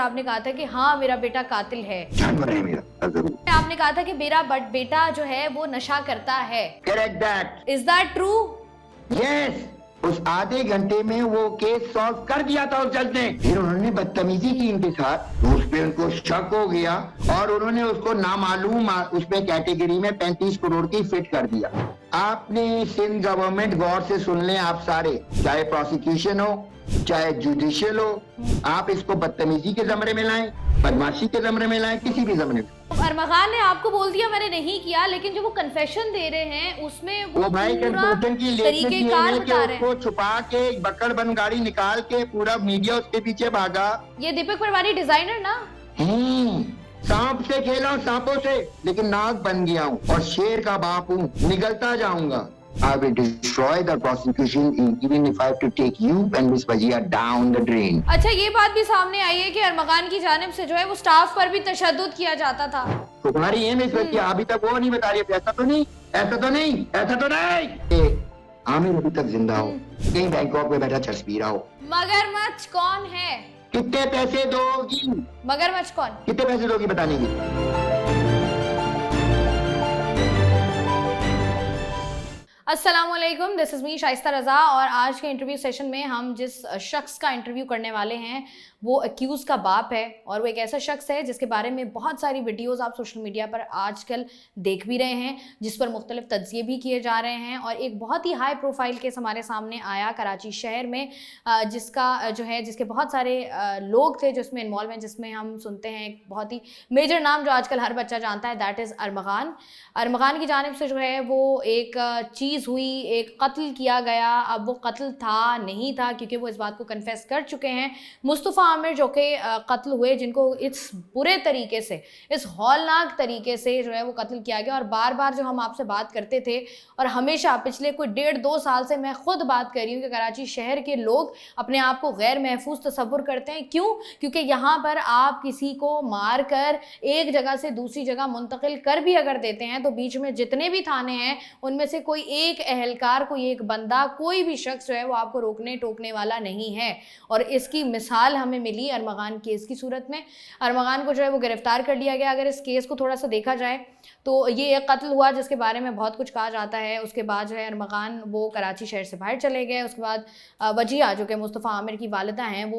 आपने कहा था कि हाँ मेरा बेटा कातिल है, जानवर है मेरा, जरूर। आपने कहा था कि मेरा बेटा जो है वो नशा करता है। Correct that. Is that true? Yes, उस आधे घंटे में वो केस सॉल्व कर दिया था उस जज ने। फिर उन्होंने बदतमीजी की इनके साथ, उस पे उनको शक हो गया और उन्होंने उसको नामालूम उसमें कैटेगरी में 35 करोड़ की फिट कर दिया। आपने सिंध गवर्नमेंट गौर से सुन लें आप सारे, चाहे प्रोसिक्यूशन हो चाहे जुडिशियल हो, आप इसको बदतमीजी के जमरे में लाएं, बदमाशी के जमरे में लाएं, किसी भी जमरे में। अरमगान ने आपको बोल दिया मैंने नहीं किया, लेकिन जो वो कन्फेशन दे रहे हैं उसमें वो भाई कन्फेशन की तरीकेकार बता रहे हैं। उसको छुपा के एक बक्कड़ बंद गाड़ी निकाल के पूरा मीडिया उसके पीछे भागा। ये दीपक परवारी डिजाइनर ना? सांप से खेला हूँ, सांपों से, लेकिन नाग बन गया हूँ और शेर का बाप हूँ, निगलता जाऊंगा। I will destroy the prosecution even if I have to take you and Miss Wajia down the drain. अच्छा, ये बात भी सामने आई है कि अरमगान की जानिब से जो है वो स्टाफ पर भी तशद्दुद किया जाता था। तुम्हारी है मिस वजिया, अभी तक वो नहीं बता रही है। ऐसा तो नहीं, ऐसा तो नहीं, ऐसा तो नहीं। आमिर अभी तक जिंदा हो, कहीं बैंकॉक में बैठा चर्च पी रहा हो। मगरमच्छ कौन है? कितने पैसे दोगी? मगरमच्छ कौन? कितने पैसे दोगी बताने की? अस्सलामुअलैकुम, दिस इज़ मी शाइस्ता रज़ा और आज के इंटरव्यू सेशन में हम जिस शख्स का इंटरव्यू करने वाले हैं वो एक्यूज़ का बाप है और वो एक ऐसा शख्स है जिसके बारे में बहुत सारी वीडियोस आप सोशल मीडिया पर आजकल देख भी रहे हैं, जिस पर मुख्तलिफ तज्ज़िये भी किए जा रहे हैं। और एक बहुत ही हाई प्रोफाइल केस हमारे सामने आया कराची शहर में, जिसका जो है जिसके बहुत सारे लोग थे जिसमें इन्वॉल्व हैं, जिसमें हम सुनते हैं एक बहुत ही मेजर नाम जो आजकल हर बच्चा जानता है, दैट इज़ अरमगान। अरमगान की जानिब से जो है वो एक चीज़ हुई, एक कत्ल किया गया। अब वो कत्ल था नहीं था क्योंकि वो इस बात को कन्फेस कर चुके हैं। मुस्तफ़ा आमिर जो कि कत्ल हुए, जिनको इस बुरे तरीके से, इस हौलनाक तरीके से जो है वो कत्ल किया गया। और बार बार जो हम आपसे बात करते थे और हमेशा पिछले कोई 1.5-2 साल से मैं खुद बात कर रही हूँ कि कराची शहर के लोग अपने आप को गैर महफूज तसव्वुर करते हैं। क्यों? क्योंकि यहाँ पर आप किसी को मार कर एक जगह से दूसरी जगह मुंतकिल कर भी अगर देते हैं तो बीच में जितने भी थाने हैं उनमें से कोई एक एहलकार, कोई एक बंदा, कोई भी शख्स जो है वो आपको रोकने टोकने वाला नहीं है। और इसकी मिसाल हमें मिली अरमगान केस की सूरत में। अरमगान को जो है वो गिरफ्तार कर लिया गया। अगर इस केस को थोड़ा सा देखा जाए तो ये एक कत्ल हुआ जिसके बारे में बहुत कुछ कहा जाता है। उसके बाद जो है अरमगान वो कराची शहर से बाहर चले गए। उसके बाद वजिया जो कि मुस्तफ़ा आमिर की वालिदा हैं वो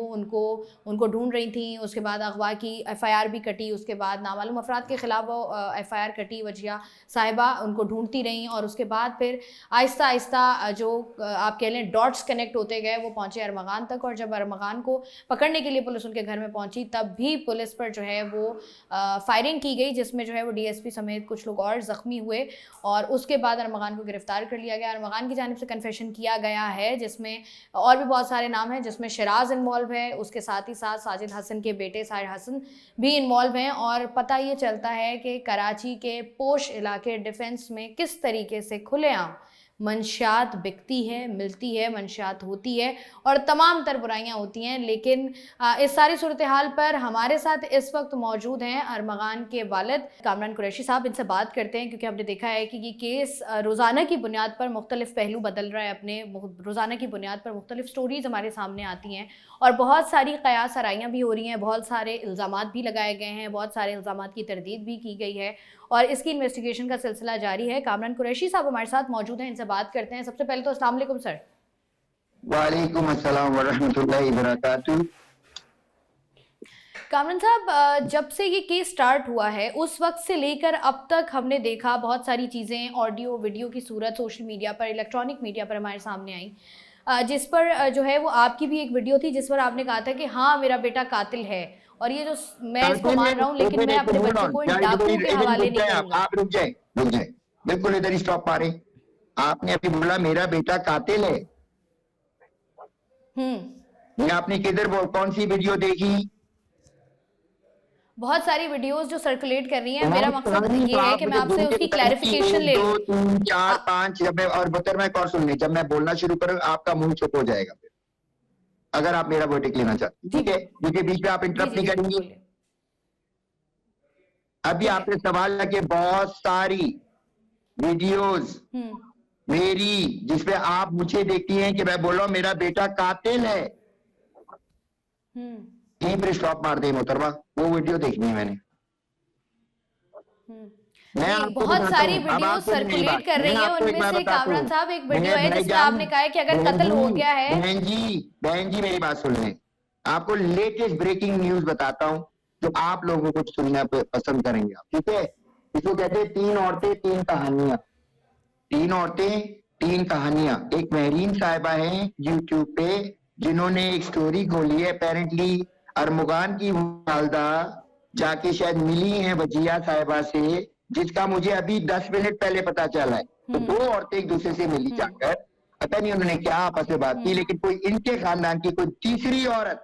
उनको ढूंढ रही थी। उसके बाद अगवा की FIR भी कटी। उसके बाद नामालूम अफराद के ख़िलाफ़ वो FIR कटी, वजिया साहिबा उनको ढूंढती रहीं। और उसके बाद फिर आहिस्ता आहिस्ता जो आप कह लें डॉट्स कनेक्ट होते गए, वो पहुँचे अरमगान तक। और जब अरमगान को पकड़ने के लिए पुलिस उनके घर में पहुंची तब भी पुलिस पर जो है वो फायरिंग की गई, जिसमें जो है वो DSP समेत कुछ लोग और ज़ख्मी हुए। और उसके बाद अरमगान को गिरफ्तार कर लिया गया। अरमगान की जानिब से कन्फेशन किया गया है जिसमें और भी बहुत सारे नाम हैं, जिसमें शराज इन्वॉल्व है। उसके साथ ही साथ साजिद हसन के बेटे साहिर हसन भी इन्वॉल्व हैं। और पता ये चलता है कि कराची के पोश इलाके डिफेंस में किस तरीके से खुलेआम मंशियात बिकती है, मिलती है, मंशियात होती है और तमाम तर बुराइयाँ होती हैं। लेकिन इस सारी सूरत हाल पर हमारे साथ इस वक्त मौजूद हैं अरमगान के वालिद कामरान कुरैशी साहब। इनसे बात करते हैं क्योंकि हमने देखा है कि ये केस रोज़ाना की बुनियाद पर मुख्तलिफ पहलू बदल रहा है। अपने रोज़ाना की बुनियाद पर मुख्तलिफ स्टोरीज़ हमारे सामने आती हैं और बहुत सारी क़यास आराइयाँ भी हो रही हैं, बहुत सारे इल्ज़ामात भी लगाए गए हैं, बहुत सारे इल्ज़ामात की तरदीद भी की गई है और इसकी इन्वेस्टिगेशन का सिलसिला जारी है। कामरान कुरैशी साहब हमारे साथ मौजूद हैं, इनसे बात करते हैं। सबसे पहले तो अस्सलाम वालेकुम सर। वालेकुम अस्सलाम वरहमतुल्लाहि वबरकातुहू। कामरान साहब, जब से ये केस स्टार्ट हुआ है उस वक्त से लेकर अब तक हमने देखा बहुत सारी चीज़ें ऑडियो वीडियो की सूरत सोशल मीडिया पर, इलेक्ट्रॉनिक मीडिया पर हमारे सामने आई, जिस पर जो है वो आपकी भी एक वीडियो थी जिस पर आपने कहा था कि हाँ मेरा बेटा कातिल है। और ये जो मैं इसको मान रहा हूँ, लेकिन मैं अपने बच्चों को इन डाकुओं के हवाले नहीं करूंगा। आप रुक जाए, बिल्कुल इधर ही स्टॉप पा रहे। आपने अभी बोला मेरा बेटा कातिल है। ये आपने किधर कौन सी वीडियो देखी? बहुत सारी वीडियोस जो सर्कुलेट कर रही हैं। मेरा मकसद ये है कि मैं आपसे उसकी क्लैरिफिकेशन ले लूं। 2, 3, 4, 5 जब मैं और बतर मैं और सुन ले, जब मैं बोलना शुरू करूं आपका मुंह चुप हो जाएगा फिर, अगर आप मेरा वर्डिक्ट लेना चाहते हैं, ठीक है? क्योंकि बीच में आप इंटरप्ट नहीं करेंगी। अभी आपने सवाल लगे बहुत सारी वीडियोस मेरी जिसपे आप मुझे देखती हैं कि मैं बोल रहा हूं मेरा बेटा कातिल है। यहीं पर स्टॉप मार दे मोहतरमा, वो वीडियो देखनी है मैंने। मैं नहीं, आपको बहुत बताता सारी हूँ, अब वीडियो आप सुनिए मेरी सर्कुलेट बात, कर मैं रही है, आपको एक उनमें बात से बताता कामरान हूँ। साहब एक वीडियो है जिसमें भाईजान, आपने कहा है कि अगर कत्ल हो गया है। बहन जी मेरी बात सुन लें, आपको लेटेस्ट ब्रेकिंग न्यूज बताता हूँ जो आप लोगों को सुनना पसंद करेंगे आप, ठीक है। इसको कहते हैं 3 औरतें 3 कहानियां। 3 औरतें 3 कहानियां। एक महरीन साहिबा है यूट्यूब पे, जिन्होंने एक स्टोरी खोली है। अपेरेंटली अरमुगान की वालदा जाके शायद मिली है वजिया साहिबा से, जिसका मुझे अभी 10 मिनट पहले पता चला है। तो 2 औरतें एक दूसरे से मिली जाकर, पता नहीं उन्होंने क्या आपस में बात की, लेकिन कोई इनके खानदान की कोई तीसरी औरत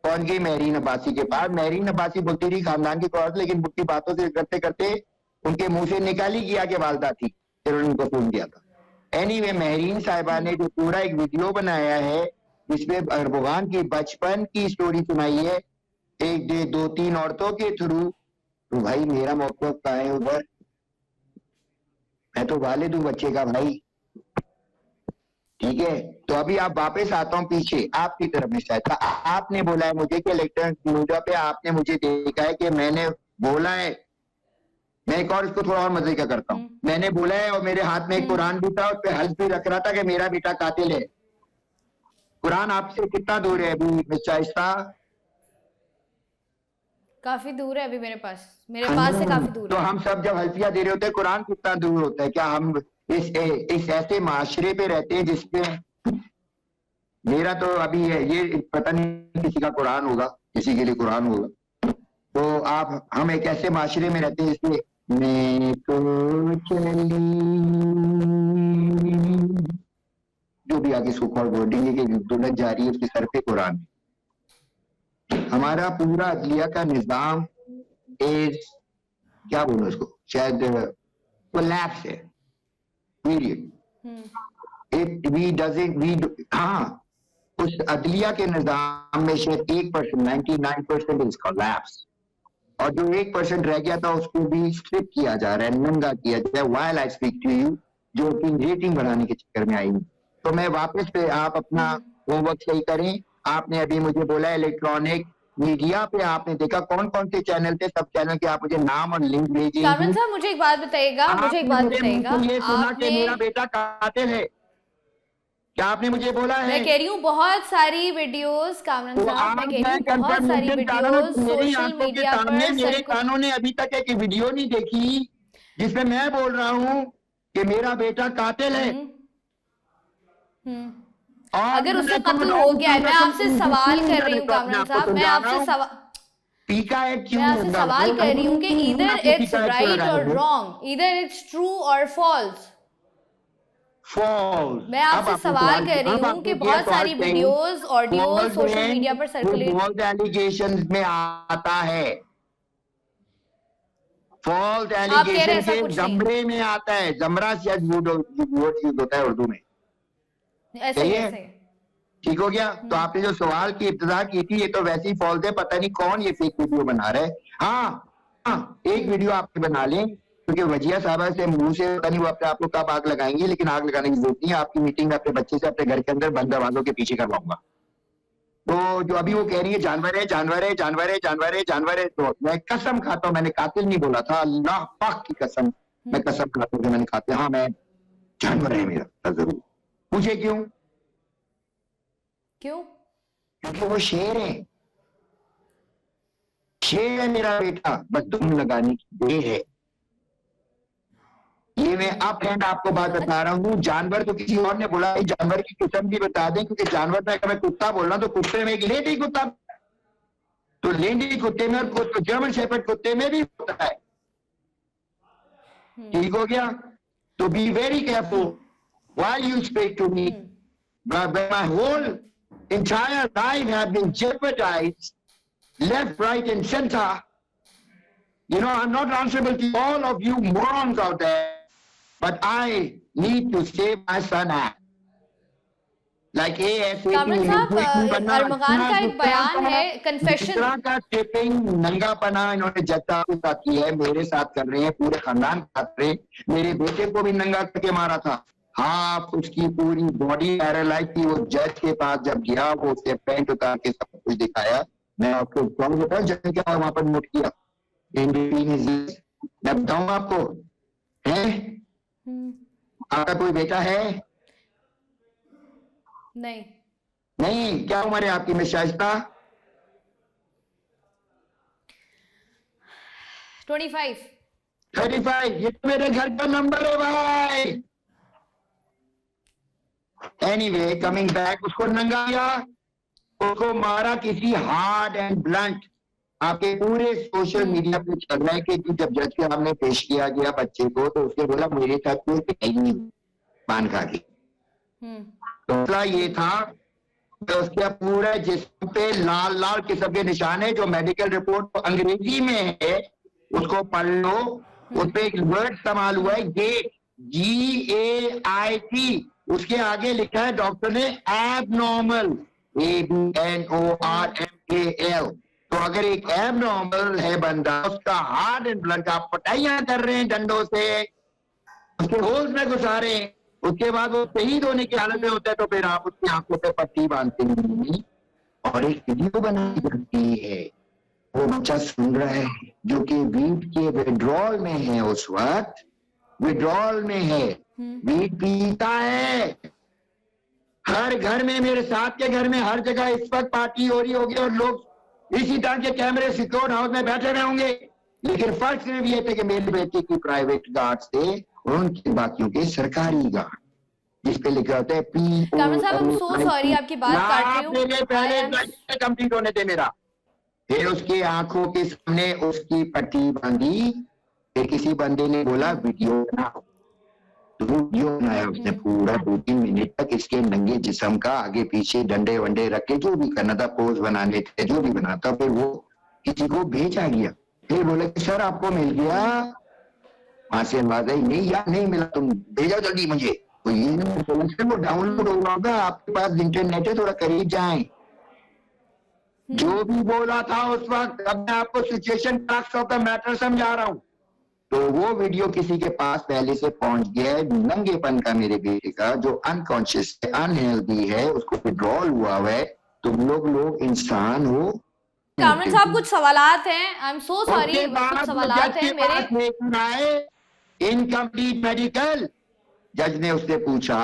पहुंच गई महरीन अब्बासी के पास। महरीन अब्बासी बोलती रही खानदान की औरत, लेकिन उनकी बातों से करते करते उनके मुंह से निकाल ही किया कि वालदा थी, फिर उन्होंने उनको फोन किया था। एनीवे, महरीन साहिबा ने जो पूरा एक वीडियो बनाया है जिसमें अरबुगान की बचपन की स्टोरी सुनाई है, 1 2 3 औरतों के थ्रू। तो भाई मेरा मौका कहाँ है उधर? मैं तो वालिद हूँ बच्चे का भाई, ठीक है। तो अभी आप वापस आता हूँ पीछे आपकी तरफ में। शायद आपने बोला है मुझे कि इलेक्ट्रॉनिक मीडिया पे आपने मुझे देखा है कि मैंने बोला है। मैं एक और इसको थोड़ा और मजे का करता हूँ। मैंने बोला है और मेरे हाथ में एक कुरान भी था, उस पर हल्फ भी रख रहा था कि मेरा बेटा कातिल है। कुरान आपसे कितना दूर है अभी मिस शाइस्ता? काफी दूर है अभी मेरे पास से काफी दूर तो है। हम सब जब हल्फिया दे रहे होते हैं, कुरान कितना दूर होता है? क्या हम इस ऐसे माशरे पे रहते हैं जिसपे मेरा तो अभी है ये पता नहीं किसी का कुरान होगा, किसी के लिए कुरान होगा। तो हम एक ऐसे माशरे में रहते हैं जिसमें मैं तो चली, जो भी आगे सो कॉल्ड वर्डिंग है कि दुल्हन जा रही है, उसके सर पे कुरान। हमारा पूरा अदलिया का निजाम इज, क्या बोलो इसको, शायद कोलैप्स है, period. It we doesn't we हाँ, उस अदलिया के निजाम में शायद 1%, 99% इज कोलैप्स। और जो 1% रह गया था उसको भी स्ट्रिप किया जा रहा है, नंगा किया जा रहा है, while I speak to you, जो कि रेटिंग बढ़ाने के चक्कर में आई। तो मैं वापस पे, आप अपना होमवर्क सही करें। आपने अभी मुझे बोला इलेक्ट्रॉनिक मीडिया पे आपने देखा कौन कौन से चैनल थे, सब चैनल के आप मुझे नाम और लिंक भेजेंगे। कामरान साहब मुझे एक बात बताइएगा, ये सुना कि मेरा बेटा कातिल है, क्या आपने मुझे बोला है? मैं कह रही हूँ बहुत सारी वीडियोस, कामरान साहब मैं कह रही हूँ बहुत सारी वीडियोस सोशल मीडिया पर मेरे कानों ने अभी तक एक वीडियो नहीं देखी जिसमें मैं बोल रहा हूँ कि मेरा बेटा कातिल है। अगर उसका कत्ल हो गया है, मैं आपसे सवाल कर रही हूँ कामरान साहब, मैं आपसे सवाल कर रही हूँ कि ईदर इट्स राइट और रॉन्ग, ईदर इट्स ट्रू और फॉल्स। मैं आपसे सवाल कर रही हूँ कि बहुत सारी वीडियोस, ऑडियो सोशल मीडिया पर सर्कुलेट, एलिगेशन में आता है, फॉल्स एलिगेशन के जमरे में आता है। जमरा शायद वर्ड यूज होता है उर्दू में, ऐसे ठीक हो गया। तो आपने जो सवाल की इब्तिदा की थी, ये तो वैसे ही फॉल्स है। पता नहीं कौन ये फेक वीडियो बना रहा है। हाँ, एक वीडियो आपने बना लें, क्योंकि वजिया साहबा से मुंह से पता नहीं वो अपने आप को कब आग लगाएंगे, लेकिन आग लगाने की जरूरत नहीं है। आपकी मीटिंग में अपने बच्चे से अपने घर के अंदर बंद दरवाजों के पीछे करवाऊंगा। तो जो अभी वो कह रही है जानवर है, जानवर है, जानवर है, जानवर है, जानवर है, तो मैं कसम खाता हूँ, मैंने कातिल नहीं बोला था, अल्लाह पाक की कसम, मैं कसम खाता हूँ कि मैंने खाते, हाँ मैं जानवर है मेरा जरूर। पूछे क्यों? क्योंकि वो शेर है, शेर है मेरा बेटा, बस तुम लगाने की देर है। ये मैं अप एंड आपको बात बता रहा हूँ। जानवर तो किसी और ने बोला, जानवर की किस्म भी बता दें, क्योंकि जानवर में अगर मैं कुत्ता बोल रहा हूँ तो कुत्ते में एक लेंडी कुत्ता, तो लेंडी कुत्ते में और जर्मन शेफर्ड कुत्ते में भी होता है, ठीक हो गया। तो be very careful while you speak to me. My whole entire life have been jeopardized, left, right, and center. You know, I'm not answerable to all of you morons out there, but I need to save my son. Like Kamran साहब, अरमगान का एक बयान है, confession का tipping नंगापना इन्होंने जता के साथ किया है, मेरे साथ कर रहे हैं, पूरे खानदान कर रहे हैं। मेरे बेटे को भी नंगा करके मारा था, हाँ, उसकी पूरी बॉडी पैरालाइज थी। वो जज के पास जब गया, वो उससे पैंट उतार के सब कुछ दिखाया, मैं आपको कौन बताऊं जब क्या वहां पर नोट किया मैं बताऊं आपको है? आपका कोई बेटा है? नहीं। नहीं, क्या उम्र है आपकी मिस शाइस्ता? 25। 35। ये तो मेरे घर का नंबर है भाई। एनीवे कमिंग बैक, उसको नंगा किया, उसको मारा किसी हार्ड एंड ब्लंट। आपके पूरे सोशल मीडिया पे चल रहा है कि जब जज के सामने पेश किया गया बच्चे को तो उसने बोला मेरे साथ कोई पिटाई नहीं पान खा के। तो मसला ये था कि उसके पूरे जिस्म पे लाल लाल किस्म के निशान है। जो मेडिकल रिपोर्ट अंग्रेजी में है उसको पढ़ लो, उसपे एक वर्ड इस्तेमाल हुआ है गेट, GAIT, उसके आगे लिखा है डॉक्टर ने एबनॉर्मल, ABNORMAL। तो अगर एक एबनॉर्मल है बंदा, उसका हार्ड एंड ब्लड आप पटाइयां कर रहे हैं डंडों से, उसके होल्स में घुसा रहे हैं, उसके बाद वो शहीद होने की हालत में होता है, तो फिर आप उसकी आंखों पे पट्टी बांधते हैं और एक वीडियो बनाई जाती है। वो बच्चा सुन रहा है जो कि वीट के विड्रॉल में है, उस वक्त विड्रॉल में है, वीट पीता है। हर घर में, मेरे साथ के घर में हर जगह इस वक्त पार्टी हो रही होगी और लोग इसी तरह के कैमरे सिक्योर्ड हाउस में बैठे हुए होंगे, लेकिन फर्क सिर्फ ये थे कि मेरे बेटे की प्राइवेट गार्ड्स थे और उनके बाकियों के सरकारी गार्ड, जिसपे लिखा होता है कामरान साहब, I'm so sorry, आपकी बात काट रही हूँ। पहले कंप्लीट होने दे मेरा। फिर उसकी आंखों के सामने उसकी पट्टी बांधी, फिर किसी बंदे ने बोला वीडियो बनाओ, तो वीडियो बनाया उसने पूरा 2-3 मिनट तक इसके नंगे जिस्म का, आगे पीछे डंडे वंडे रख के जो भी करना था, पोज बनाने थे, जो भी बनाता, फिर वो किसी को भेजा गया। फिर बोले कि सर आपको मिल गया? वहां से आवाज आई नहीं यार नहीं मिला, तुम भेजा जल्दी मुझे। तो ये वो डाउनलोड होगा, आपके पास इंटरनेट है, थोड़ा करीब जाए। जो भी बोला था उस वक्त, अब मैं आपको सिचुएशन ऑफ द मैटर समझा रहा हूँ। तो वो वीडियो किसी के पास पहले से पहुंच गया है, नंगेपन का मेरे बेटे का, जो अनकॉन्शियस है, अनहेल्दी है, उसको विड्रॉल हुआ है। तुम लोग इंसान हो। कामरान साहब, कुछ सवालात हैं, आई एम सो सॉरी, कुछ सवालात हैं मेरे। इनकम्प्लीट मेडिकल, जज ने उससे पूछा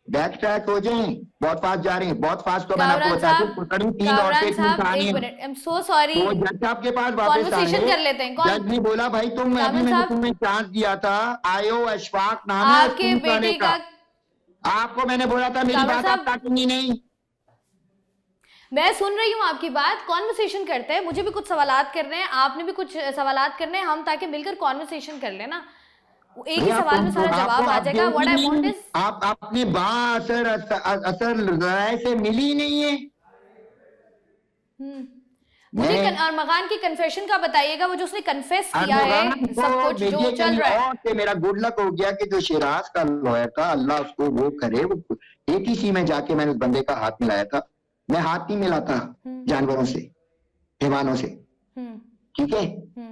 बैक ट्रैक हो जाए, बहुत फास्ट जा रहे हैं, बहुत फास्ट। तो मैंने आपको बताया 3 और एक minute, I am so sorry, तो जज साहब के पास वापस आए, कर लेते हैं। जज ने बोला भाई तुम, अभी मैंने तुम्हें चांस दिया था, आयो अशफाक नाम है आपके बेटे का, आपको मैंने बोला था मेरी बात आप काटेंगी नहीं। मैं सुन रही हूँ आपकी बात, कॉन्वर्सेशन करते हैं, मुझे भी कुछ सवालात करने हैं, आपने भी कुछ सवालात करने हैं, हम ताकि मिलकर कॉन्वर्सेशन कर लेना, एक ही सवाल में सारा जवाब आ जाएगा। व्हाट आई वांट इज, आप अपनी बात असर राय से मिली नहीं है। मुझे और मकान की कन्फेशन का बताइएगा, वो जो उसने कन्फेस किया है सब कुछ जो चल रहा है। और मेरा गुड लक हो गया कि जो शिराज का लॉयर था, अल्लाह उसको वो करे, वो ATC में जाके मैंने उस बंदे का हाथ मिलाया था। मैं हाथ नहीं मिलाता जानवरों से, हैवानों से, ठीक है।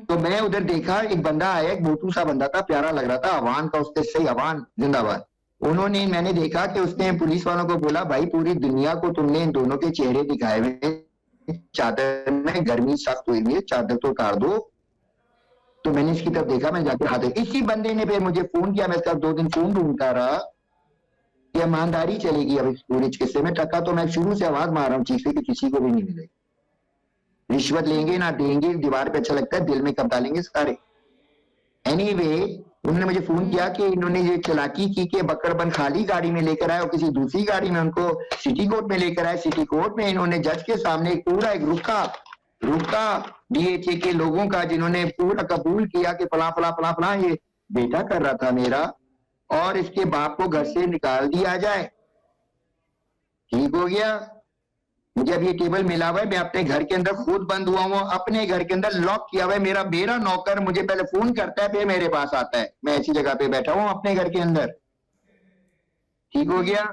तो मैं उधर देखा, एक बंदा आया, एक मोटू सा बंदा था, प्यारा लग रहा था, अवान का उसके सही, अवान जिंदाबाद। उन्होंने, मैंने देखा कि उसने पुलिस वालों को बोला भाई पूरी दुनिया को तुमने इन दोनों के चेहरे दिखाए हुए, चादर में गर्मी सख्त हुई है, चादर तो उतार दो। तो मैंने इसकी तरफ देखा, मैं जाके हाथ, इसी बंदे ने फिर मुझे फोन किया, मैं इसका 2 दिन फोन ढूंढता रहा कि ईमानदारी चलेगी अब इस पूरे किस्से में। टका तो मैं शुरू से आवाज मार रहा हूँ चीखे कि किसी को भी नहीं मिलेगी, रिश्वत लेंगे ना देंगे, दीवार पे अच्छा लगता है, दिल में कब डालेंगे सारे। एनीवे उन्होंने मुझे फोन किया कि इन्होंने ये चालाकी की कि बकरबन खाली गाड़ी में लेकर आए और किसी दूसरी गाड़ी में उनको सिटी कोर्ट में लेकर आए। सिटी कोर्ट में इन्होंने जज के सामने पूरा एक रुका DHA के लोगों का, जिन्होंने पूरा कबूल किया कि फला फला फला फला ये बेटा कर रहा था मेरा, और इसके बाप को घर से निकाल दिया जाए। ठीक हो गया। मुझे अब ये टेबल मिला हुआ है, मैं अपने घर के अंदर खुद बंद हुआ हूँ, अपने घर के अंदर लॉक किया हुआ है। मेरा नौकर मुझे पहले फोन करता है, फिर मेरे पास आता है, मैं ऐसी जगह पे बैठा हूँ अपने घर के अंदर। ठीक हो गया।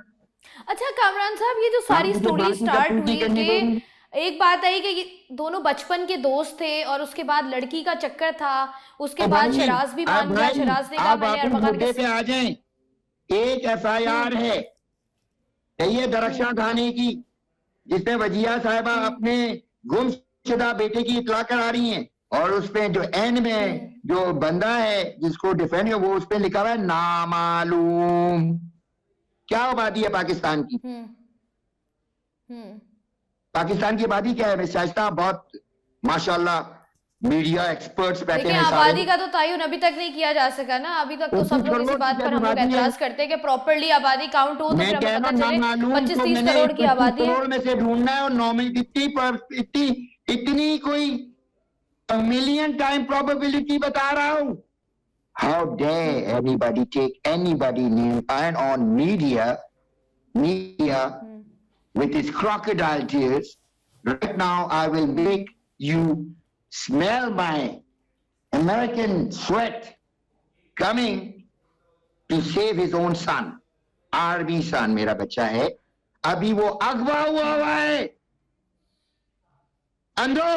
अच्छा कामरान साहब, ये जो सारी स्टोरी स्टार्ट हुई कि एक बात आई कि ये दोनों बचपन के दोस्त थे और उसके बाद लड़की का चक्कर था, उसके बाद शिराज भी मान गया, शिराज ने कहा मैंने अरमगन पे आ जाएं। एक FIR है ये दरख्शां थाने की, जिसमें वजिया साहिबा अपने गुम शुदा बेटे की इतला करा रही हैं, और उसमें जो एंड में जो बंदा है जिसको डिफेंड वो उस पे लिखा हुआ है नामालूम। क्या आबादी है पाकिस्तान की? पाकिस्तान की आबादी क्या है? मिस शाइस्ता, बहुत माशाल्लाह मीडिया एक्सपर्ट्स बैठे लेकिन हैं आबादी सारे। का तो तयन अभी तक नहीं किया जा सका ना। अभी तक तो सब लोग इसी बात पर हम लोग आबादी है। एतराज करते हैं कि प्रॉपर्ली आबादी काउंट हो तो मैं फिर कह हमें रहा पता हूँ चले नामालूम 25-30 मैंने करोड़ की 25 आबादी है। करोड़ में से ढूंढना है, और नॉर्मल इतनी कोई मिलियन टाइम प्रोबेबिलिटी बता रहा हूं। How dare anybody take anybody name and on media with his crocodile tears. Right now, I will make you smell my American sweat coming to save his own son. Army son मेरा बच्चा है, अभी वो अगवा हुआ है अंधो,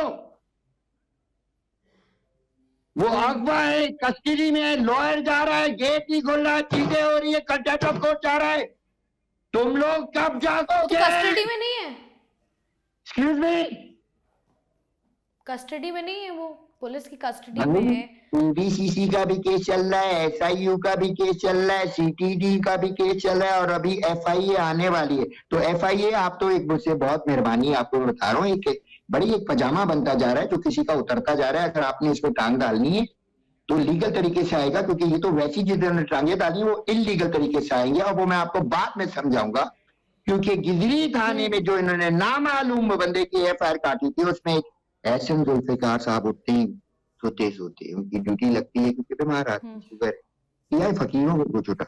वो अगवा है, कस्टडी में है, लॉयर जा रहा है, गेट नहीं खुल रहा है, चीजें हो रही है, कंटेम्प्ट ऑफ कोर्ट जा रहा है। तुम लोग कब जागोगे? कस्टडी में नहीं है। एक्सक्यूज मी, कस्टडी में नहीं है, वो पुलिस की कस्टडी में है। बीसीसी का भी केस चल रहा है, एसआईयू का भी केस चल रहा है, सीटीडी का भी केस चल रहा है, और अभी एफआईए आने वाली है। तो एफआईए, आप तो एक मुझसे बहुत मेहरबानी, आपको बता रहा हूँ, एक पजामा बनता जा रहा है जो किसी का उतरता जा रहा है। अगर आपने इसको टांग डालनी है तो लीगल तरीके से आएगा, क्योंकि ये तो वैसी जिन्होंने टांगे डाली वो इलीगल तरीके से आएंगे, और वो मैं आपको बाद में समझाऊंगा। क्योंकि गिजरी थाने में जो इन्होंने नामालूम बंदे की एफआईआर काटी थी, उसमें एहसन जुल्फिकार साहब उठते हैं, सोते उनकी ड्यूटी लगती है क्योंकि बीमार आदमी शुगर है, या फकीरों को छुटा,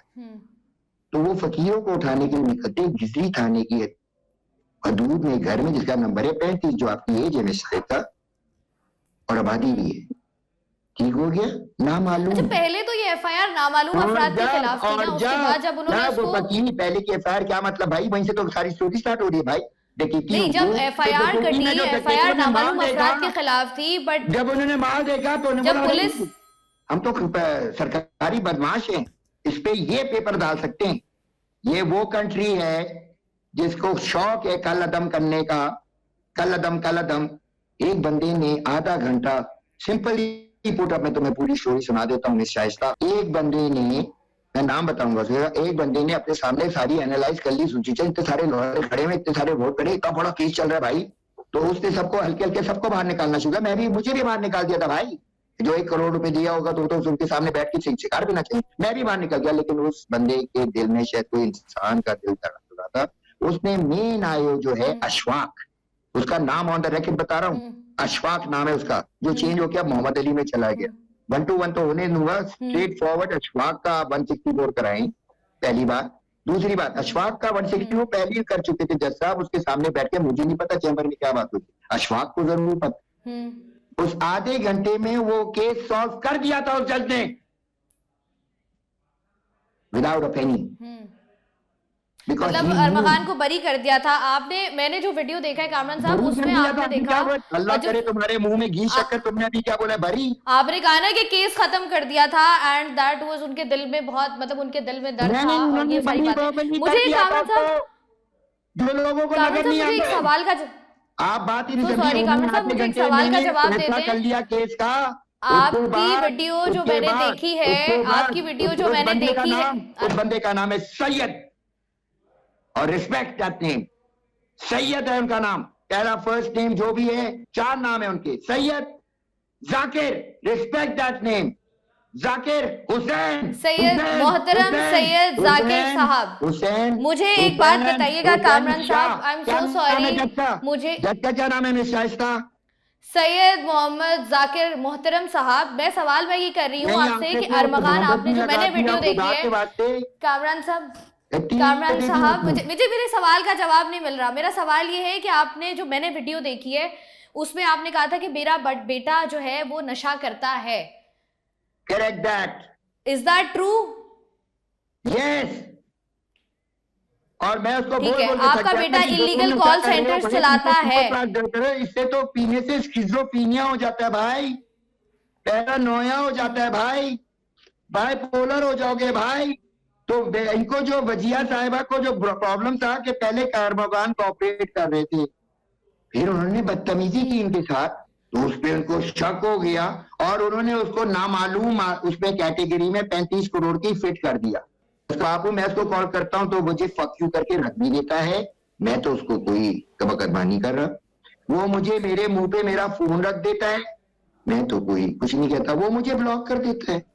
तो वो फकीरों को उठाने के लिए निकलते गिजरी थाने की हदूद में घर में, जिसका नंबर है 35, जो आपकी एज है मिस्टर का, और आबादी भी है। ठीक हो गया? नामालूम। अच्छा, पहले तो ये एफआईआर नामालूम अफराद के खिलाफ थी ना, उसके बाद जब उन्होंने उसको पहले की एफआईआर क्या मतलब भाई? वहीं से तो सारी स्टोरी स्टार्ट हो रही है भाई। नहीं, जब एफआईआर कटी, एफआईआर नामालूम अफराद के खिलाफ थी, बट जब उन्होंने माल देखा तो जब पुलिस, हम तो सरकारी बदमाश हैं, इस पे ये पेपर डाल सकते हैं। ये वो कंट्री है जिसको शौक है कल अदम करने का। कल अदम एक बंदे ने आधा घंटा सिंपली पुट अप, मैं तुम्हें पूरी स्टोरी सुना देता हूँ मिस शाइस्ता। एक बंदे ने, मैं नाम बताऊंगा, एक बंदे ने अपने सामने सारी एनालाइज कर ली सूची, इतने सारे लॉयर खड़े हुए, इतने सारे वोट खड़े, इतना बड़ा केस चल रहा है भाई, तो उसने सबको हल्के हल्के सबको बाहर निकालना शुरू किया। मुझे भी बाहर निकाल दिया था भाई, जो 1 करोड़ रुपए दिया होगा तो उनके सामने बैठ के शिकार भी ना चाहिए, मैं भी बाहर निकल गया। लेकिन उस बंदे के दिल में शायद कोई इंसान का दिल धड़क रहा था। उसने मेन आयो जो है अशफाक, उसका नाम ऑन द रिकॉर्ड बता रहा हूँ, अशफाक नाम है उसका, जो चेंज हो गया मोहम्मद अली में चला गया। 1 to 1 तो होने दूंगा, स्ट्रेट फॉरवर्ड अशफाक का 164 कराएं पहली बार। दूसरी बात, अशफाक का 164 पहले ही कर चुके थे जज साहब, उसके सामने बैठ के, मुझे नहीं पता चैम्बर में क्या बात हुई, अशफाक को जरूर पता। उस आधे घंटे में वो केस सॉल्व कर दिया था उस जज ने, विदाउट अ पेनी। मतलब अरमगान को बरी कर दिया था आपने। मैंने जो वीडियो देखा है कामरान साहब, उसमें आपने देखा, अल्लाह करे तुम्हारे मुंह में घी शक्कर, तुमने अभी क्या बोला? बरी। आपने कहा ना कि केस खत्म कर दिया था, एंड दैट वाज उनके दिल में बहुत, मतलब उनके दिल में दर्द था, और ये सारी बातें। मुझे कामरान साहब, जो लोगों को नजर नहीं आता, एक सवाल का, आप बात ही नहीं समझी। सॉरी कामरान साहब, मुझे एक सवाल का जवाब देते हैं। कर लिया केस का। आपकी वीडियो जो मैंने देखी है, आपकी वीडियो जो मैंने देखी है, उस बंदे का नाम है सैयद, और रिस्पेक्ट दैट नेम, सैयद है उनका नाम, पहला फर्स्ट नेम जो भी है, 4 नाम है उनके, Syed Zakir, respect that name, Zakir Hussain, Syed मोहतरम सैयद जाकिर साहब। हुसैन, मुझे एक बात बताइएगा कामरान साहब, आई एम सो सॉरी, मुझे जज का क्या नाम है मिस शाइस्ता? सैयद मोहम्मद जाकिर मोहतरम साहब। मैं सवाल मैं ये कर रही हूँ आपसे कि अरमगान, आपने जो मैंने वीडियो देखी है, कामरान साहब, मुझे मेरे सवाल का जवाब नहीं मिल रहा। मेरा सवाल ये है कि आपने जो मैंने वीडियो देखी है, उसमें आपने कहा था कि मेरा बेटा जो है वो नशा करता है। Correct that. Is that true? Yes. और मैं उसको ठीक है, आपका बेटा इलीगल कॉल सेंटर्स चलाता है। इससे तो पीने से स्किज़ोफ्रेनिया हो जाता है भाई, पैरानोया हो जाता है भाई, बाइपोलर हो जाओगे भाई। तो इनको जो वजिया साहिबा को जो प्रॉब्लम था कि पहले अरमगान कोऑपरेट कर रहे थे, फिर उन्होंने बदतमीजी की इनके साथ, तो उस पर उनको शक हो गया और उन्होंने उसको नामालूम उसमें कैटेगरी में 35 करोड़ की फिट कर दिया। तो बाबू मैं उसको कॉल करता हूं तो मुझे फक यू करके रख भी देता है, मैं तो उसको कोई मुकदमा नहीं कर रहा। वो मुझे मेरे मुंह पे मेरा फोन रख देता है, मैं तो कोई कुछ नहीं कहता, वो मुझे ब्लॉक कर देता है।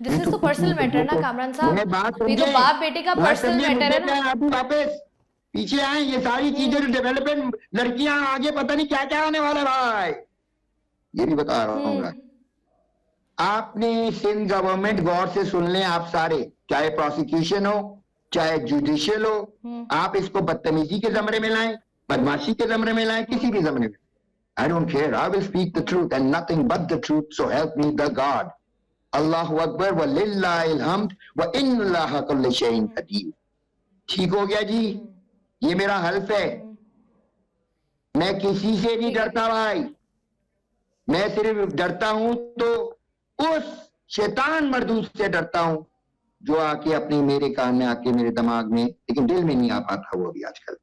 दिस इज तो पर्सनल मैटर ना कामरान मैंने साहब, बात ये तो समझे, बाप बेटे का बात पर्सनल समझे, मैटर मुद्दे है पे ना। आप वापस पीछे आए, ये सारी चीजें डेवलपमेंट लड़कियां आगे पता नहीं क्या क्या आने वाला है भाई, ये भी बता रहा हूँ मैं। आपने सिंध गवर्नमेंट गौर से सुन लें आप सारे, चाहे प्रोसिक्यूशन हो चाहे जुडिशियल हो, आप इसको बदतमीजी के जमरे में लाएं, बदमाशी के जमरे में लाएं, किसी भी जमरे में, I don't care, I will speak the truth and nothing but the truth, so help me the God. अल्लाहु अकबर व लिल्लाहिल हम्द व इन्नल्लाह कुल्ली शैइन कदीर। ठीक हो गया जी, ये मेरा हल्फ है, मैं किसी से नहीं डरता भाई, मैं सिर्फ डरता हूं तो उस शैतान मर्दूद से डरता हूं जो आके अपने मेरे कान में आके मेरे दिमाग में, लेकिन दिल में नहीं आ पाता वो अभी आजकल।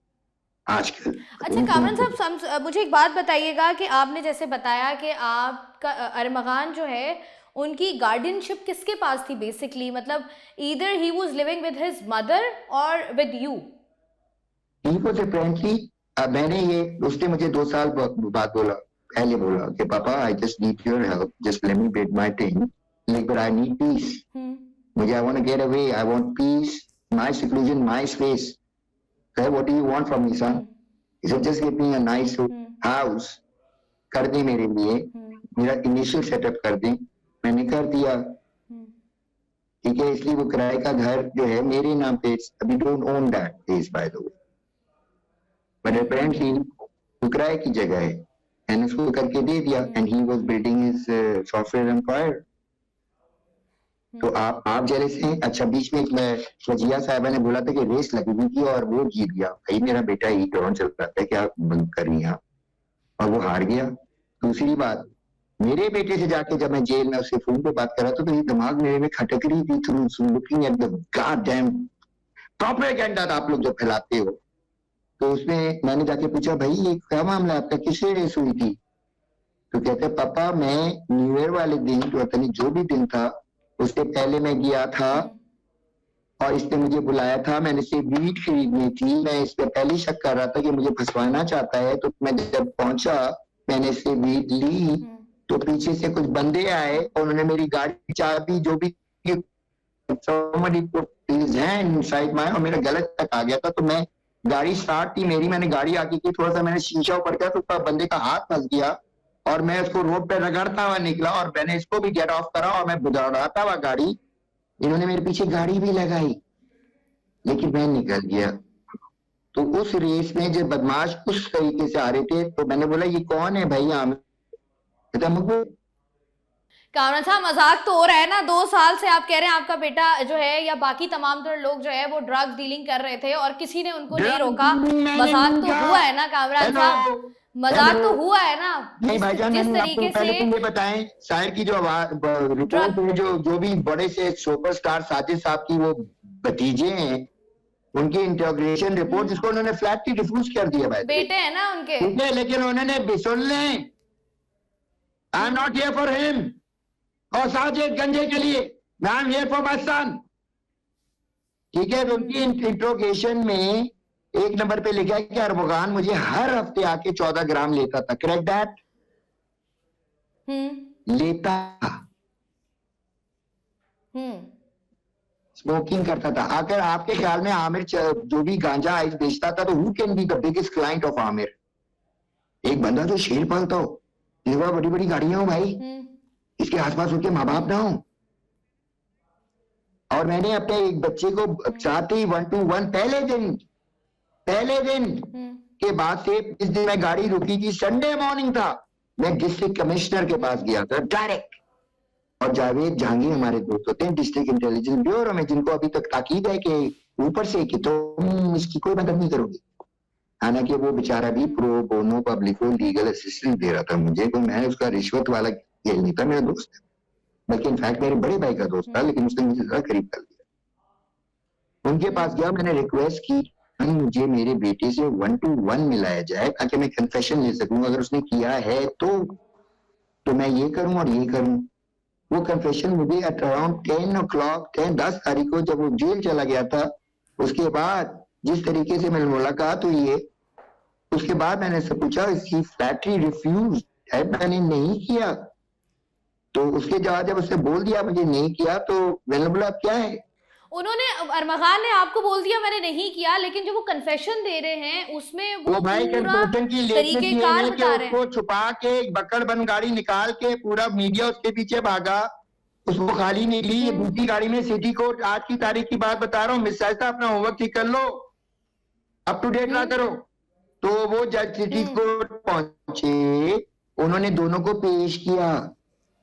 अच्छा कामरान साहब, मुझे एक बात बताइएगा कि आपने जैसे बताया कि आपका अरमगान जो है उनकी गार्डियनशिप किसके पास थी बेसिकली, मतलब either he was living with his mother और विद यू? अप्रेंटली मैंने ये, उसने मुझे 2 साल बाद बोला, पहले बोला कि पापा I just need your help, just let me build my thing, like I need peace, मुझे I want to get away, I want peace, my seclusion, my space. What do you want from me son? He said just give me a nice house, कर दे मेरे लिए, मेरा initial setup कर दे। मैंने कर दिया, ठीक है, इसलिए वो किराए का घर जो है मेरे नाम पे, अभी don't own that place by the way, but apparently वो किराए की जगह है, मैंने उसको करके दे दिया and he was building his software empire. तो आप जेलस हैं? अच्छा, बीच में एक रजिया साहिबा ने बोला था कि रेस लगी हुई थी और वो जीत गया, भाई मेरा बेटा ही ड्रोन चल रहा था, क्या कर रही हैं आप, और वो हार गया। दूसरी बात, मेरे बेटे से जाके जब मैं जेल में उससे फोन पे बात कर रहा था तो ये दिमाग मेरे में खटक रही थी through looking at the goddamn propaganda आप लोग जो फैलाते हो। तो उसमें मैंने जाके पूछा, भाई ये क्या मामला आपका, किससे रेस हुई थी? तो कहते पापा मैं न्यू ईयर वाले दिन, जो भी दिन था उससे पहले मैं गया था और इसने मुझे बुलाया था, मैंने इससे वीट खरीदनी थी, मैं इस पे पहले शक कर रहा था कि मुझे फंसवाना चाहता है। तो मैं जब पहुंचा मैंने इससे वीट ली तो पीछे से कुछ बंदे आए और उन्होंने मेरी गाड़ी चाबी जो भी somebody put his hand inside my, और मेरा गलत तक आ गया था। तो मैं गाड़ी स्टार्ट थी मेरी, मैंने गाड़ी आगे की, थोड़ा सा मैंने शीशा ऊपर किया तो बंदे का हाथ फंस गया और मैं उसको रोड पे रगड़ता हुआ निकला और मैंने इसको भी गेट ऑफ करा और मैं दौड़ाता हुआ गाड़ी, इन्होंने मेरे पीछे गाड़ी भी लगाई लेकिन मैं निकल गया। तो उस रेस में जब बदमाश उस तरीके से आ रहे थे तो मैंने बोला ये कौन है भाई? कामरान साहब मजाक तो हो रहा है ना, 2 साल से आप कह रहे हैं आपका बेटा जो है या बाकी तमाम तरह लोग जो है वो ड्रग्स डीलिंग कर रहे थे और किसी ने उनको नहीं रोका, मजाक तो हुआ है ना कामरान साहब, मजाक तो हुआ है ना। नहीं भाईजान, जिस तरीके से ये बताएं, शायर की जो रिपोर्ट है, जो भी बड़े से सुपरस्टार साजिद साहब की वो भतीजे हैं, उनकी इंटरोगेशन रिपोर्ट जिसको उन्होंने फ्लैटली रिफ्यूज कर दिया भाई, बेटे हैं ना उनके, ठीक है, लेकिन उन्होंने सुन लें, आई am not here for him और साजिद गंजे के लिए, I am here for my son, ठीक है। तो उनकी इंट्रोगेशन में 1 नंबर पे लिखा है कि अरमगान मुझे हर हफ्ते आके 14 ग्राम लेता था, करेक्ट दैट? लेता था, स्मोकिंग करता था। अगर आपके ख्याल में आमिर जो भी गांजा आइस बेचता था तो who can be the biggest client of Aamir? एक बंदा जो शेर पालता हो, बड़ी बड़ी गाड़ियां हो भाई, इसके आसपास उनके माँ बाप ना हो, और मैंने अपने एक बच्चे को साथ ही 1 to 1 पहले दिन के बाद से, इस दिन मैं गाड़ी रुकी थी, संडे मॉर्निंग था, मैं डिस्ट्रिक्ट कमिश्नर के पास गया था डायरेक्ट, और जावेद जहांगीर हमारे दोस्त होते हैं डिस्ट्रिक्ट इंटेलिजेंस ब्यूरो में, जिनको अभी तक ताकीद है कि ऊपर से कि तुम इसकी कोई मदद नहीं करोगे, हालांकि वो बेचारा भी प्रो बोनो पब्लिको लीगल असिस्टेंस दे रहा था मुझे, तो मैं उसका रिश्वत वाला खेल नहीं था, मेरा दोस्त, बल्कि इनफैक्ट मेरे बड़े भाई का दोस्त था, लेकिन उसने मुझे ज्यादा करीब कर दिया। उनके पास गया, मैंने रिक्वेस्ट की मुझे मेरे बेटे से 1 to 1 मिलाया जाए ताकि मैं कन्फेशन ले सकूं, अगर उसने किया है तो मैं ये करूं और ये करूं। वो कन्फेशन मुझे एट अराउंड 10 o'clock 10 तारीख को जब वो जेल चला गया था, उसके बाद जिस तरीके से मैंने मुलाकात हुई है, उसके बाद मैंने से पूछा, इसकी फ्लैटली रिफ्यूज है, मैंने नहीं किया। तो उसके जवाब जब उसने बोल दिया मुझे नहीं किया, तो मैंने बोला अब क्या है। उन्होंने, अरमगान ने आपको बोल दिया मैंने नहीं किया, लेकिन जो वो कन्फेशन दे रहे हैं उसमें वो भाई पूरा कन्फेशन की लेटेस्ट ये तरीकेकार है कि बता रहे हैं। उसको छुपा के एक बक्कड़ बन गाड़ी निकाल के पूरा मीडिया उसके पीछे भागा, उसको खाली निकली। ये दूसरी गाड़ी में सिटी कोर्ट, आज की तारीख की बात बता रहा हूँ, मिस शाइस्ता अपना होमवर्क ठीक कर लो, अप टू डेट ना करो। तो वो जज सिटी कोर्ट पहुंचे, उन्होंने दोनों को पेश किया।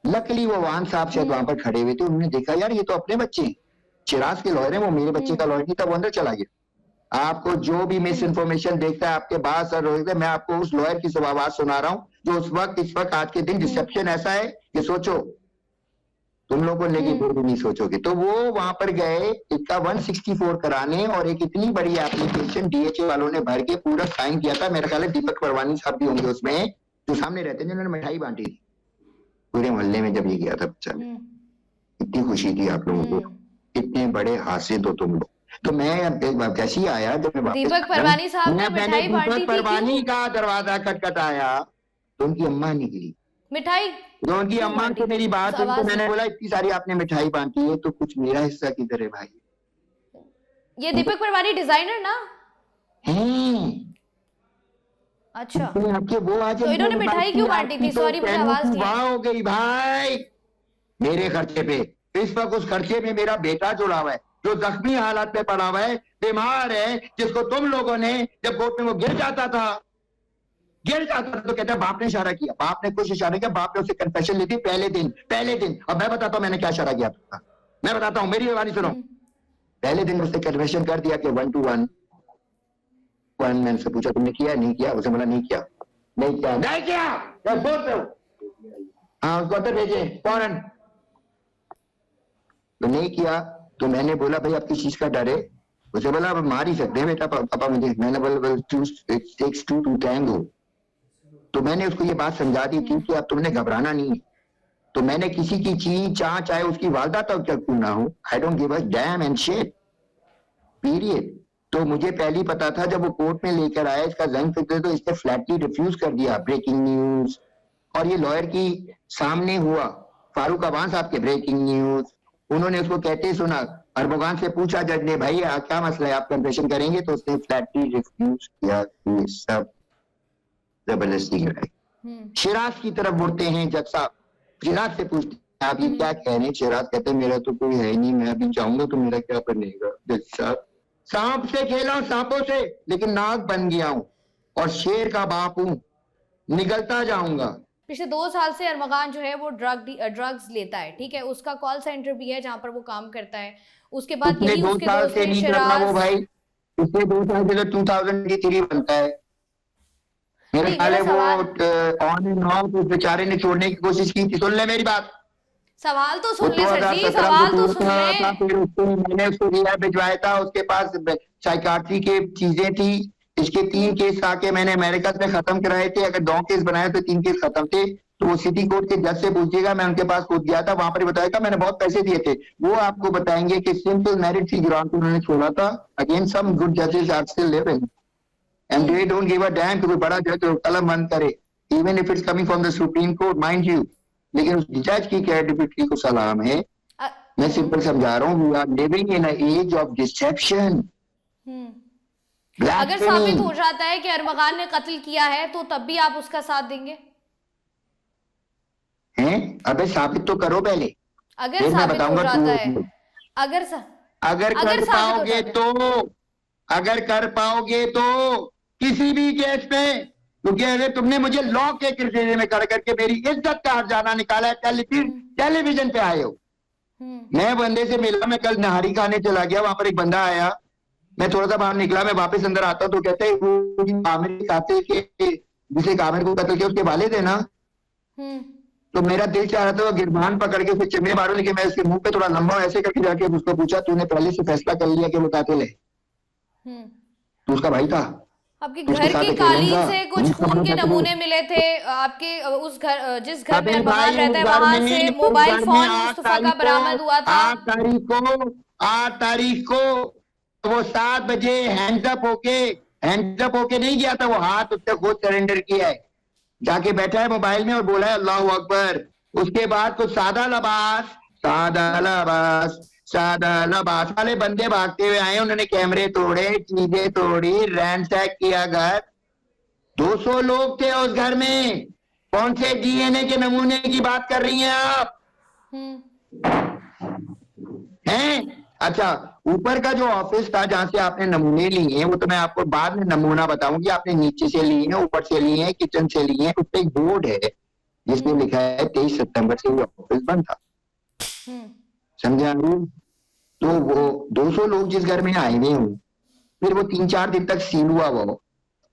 लकली वो वान साहब शायद वहां पर खड़े हुए थे, उन्होंने देखा यार ये तो अपने बच्चे हैं, चिराज के लॉयर है, वो मेरे बच्चे का लॉयर नहीं था, वो अंदर चला गया। आपको जो भी मिस इन्फॉर्मेशन देखता है आपके बात सर रोकते, मैं आपको उस लॉयर की सब आवाज सुना रहा हूँ जो उस वक्त इस वक्त आज के दिन डिसेप्शन ऐसा है कि सोचो तुम लोगों को लेके कोई भी नहीं सोचोगे। तो वो वहां पर गए इसका 164 कराने, और एक इतनी बड़ी एप्लीकेशन डीएचए वालों ने भर के पूरा साइन किया था। मेरा ख्याल है दीपक परवानी साहब भी होंगे उसमें, जो सामने रहते हैं, जिन्होंने मिठाई बांटी थी पूरे मोहल्ले में जब ये गया था बच्चा। इतनी खुशी थी आप लोगों को, इतने बड़े हासिल हो तुम लोग। तो मैं कैसी आया जब मैं वापस, दीपक परवानी साहब ने मैंने मिठाई बांटी दीपक थी, परवानी का दरवाजा खटखटाया तो उनकी अम्मा निकली। मिठाई तो उनकी अम्मा से मेरी बात हुई, तो मैंने बोला इतनी सारी आपने मिठाई बांटी है तो कुछ मेरा हिस्सा किधर है भाई। ये दीपक परवानी डिजाइनर ना हैं? अच्छा, तो आपके वो आज तो इन्होंने मिठाई क्यों बांटी थी? सॉरी मुझे आवाज नहीं वाह हो गई भाई मेरे खर्चे पे। इस वक्त उस खर्चे में मेरा बेटा जुड़ा हुआ है जो जख्मी हालत में पड़ा हुआ है, बीमार है, जिसको तुम लोगों ने जब कोर्ट में वो गिर जाता था तो कहता है बाप ने इशारा किया, बाप ने कुछ इशारा किया, बाप ने उसे कन्फेशन ली थी पहले दिन। अब मैं बताता हूं मैंने क्या इशारा किया था, मैं बताता हूं, मेरी बात सुनो। पहले दिन उसने कन्फेशन कर दिया कि 1 to 1। मैंने उससे पूछा तुमने किया नहीं किया, उसे बोला नहीं किया। बोल रहे हो? हाँ उसको अंदर भेजे फौरन। तो नहीं किया, तो मैंने बोला भाई आप किस चीज का डर है? उसे बोला अब मार ही सकते हैं बेटा पापा मुझे। मैंने बोला it takes two to tango. तो मैंने उसको ये बात समझा दी थी कि अब तुमने घबराना नहीं है। तो मैंने किसी की चीज चाहे उसकी वालदा तक क्यों ना हो, I don't give a dam and shit period. तो मुझे पहले ही पता था जब वो कोर्ट में लेकर आया इसका जंग फिक्र, तो इसने फ्लैटली रिफ्यूज कर दिया ब्रेकिंग न्यूज। और ये लॉयर की सामने हुआ, फारूक अवान साहब के ब्रेकिंग न्यूज, उन्होंने उसको कहते सुना। अरबोगान से पूछा जज ने भाई क्या मसला है आप कन्फेशन करेंगे, तो उसने फ्लैटली रिफ्यूज किया। ये सब जबरदस्ती कराई। शिराज की तरफ मुड़ते हैं जज साहब, शिराज से पूछते हैं आप ये क्या कह रहे हैं? शिराज कहते हैं मेरा तो कोई है नहीं, मैं अभी जाऊंगा तो मेरा क्या बनेगा? जज साहब सांप से खेला हूं, सांपों से, लेकिन नाग बन गया हूं और शेर का बाप हूं, निगलता जाऊंगा। पिछले 2 साल से अरमगान जो है वो ड्रग्स लेता है, ठीक है, उसका कॉल सेंटर भी है जहाँ पर वो काम करता है। उसके बाद यही उसके दोस्त नहीं करना वो भाई, पिछले 2 साल से तो 2023 बनता है मेरे ख्याल है। वो ऑन एंड ऑफ उस बेचारे ने छोड़ने की कोशिश की थी। सुन ले मेरी बात, सवाल तो सुन ले सर जी, सवाल तो सुन ले। फिर उसको मैंने उसको रिहा भिजवाया था, उसके पास साइकाट्री की चीजें थी। इसके 3 केस आके मैंने अमेरिका में खत्म कराए थे, अगर 2 केस बनाए तो 3 केस खत्म थे। तो वो सिटी कोर्ट के जज से पूछिएगा, मैं उनके पास खुद गया था, वहां पर बताया मैंने बहुत पैसे दिए थे। वो आपको बताएंगे कि सिंपल मैरिट की ग्राउंड पर उन्होंने छोड़ा था। अगेन सम गुड जजेस are still living and they don't give a damn कि कोई बड़ा जज कलम बंद करे, even if it's coming from the supreme court mind you. लेकिन उस जज की क्रेडिबिलिटी को सलाम है। मैं सिंपल समझा रहा हूँ, we are living in a age of deception. अगर साबित हो जाता है कि अरमगान ने कत्ल किया है तो तब भी आप उसका साथ देंगे? हैं? अबे साबित तो करो पहले, अगर साबित हो जाता है, अगर कर पाओगे तो किसी भी केस में, क्योंकि अगर तुमने मुझे लॉ के क्रिटेरिया में कर करके मेरी इज्जत का हर्जाना निकाला है, टेलीविजन पे आए हो। मैं बंदे से मिला, मैं कल नहारी खाने चला गया, वहां पर एक बंदा आया, मैं थोड़ा सा बाहर निकला, मैं वापस अंदर आता हूं तो कहते हैं वो आमिर खाते के जिसे आमिर को कत्ल किया उसके वालिद है ना। तो मेरा दिल चाह रहा था वो गिरबान पकड़ के फिर चिमने मारूं, लेकिन मैं उसके मुंह पे थोड़ा लंबा ऐसे करके जाके उसको पूछा तूने पहले से फैसला कर लिया कि वो कातिल है? तो उसका भाई था, आपके उसके घर साथ की एक्सपीरियंस कालीन था, से कुछ जिसका खून बड़ा के था तो। नमूने मिले थे आपके उस घर, जिस घर में अबे अरबाज भाई रहता उस है, घर वहां से में, उस मोबाइल घर में फोन मुस्तफा का बरामद हुआ था। 8 तारीख को वो 7 बजे हैंड्स अप होके नहीं गया था, वो हाथ उसने खुद सरेंडर किया है, जाके बैठा है मोबाइल में और बोला है अल्लाह अकबर। उसके बाद कुछ सादा लबास वाले बंदे भागते हुए आए, उन्होंने कैमरे तोड़े, चीजें तोड़ी, रैंसैक किया घर। 200 लोग थे उस घर में। कौन से डीएनए के नमूने की बात कर रही हैं आप? हैं? अच्छा, ऊपर का जो ऑफिस था जहां से आपने नमूने लिए हैं, वो तो मैं आपको बाद में नमूना बताऊंगी। आपने नीचे से लिए हैं, ऊपर से लिए हैं, किचन से लिए हैं। उस पर एक बोर्ड है जिसमें लिखा है 23 सितंबर से ये ऑफिस बंद था। समझे आप? तो वो 200 लोग जिस घर में आए हुए हों, फिर वो 3-4 दिन तक सील हुआ वो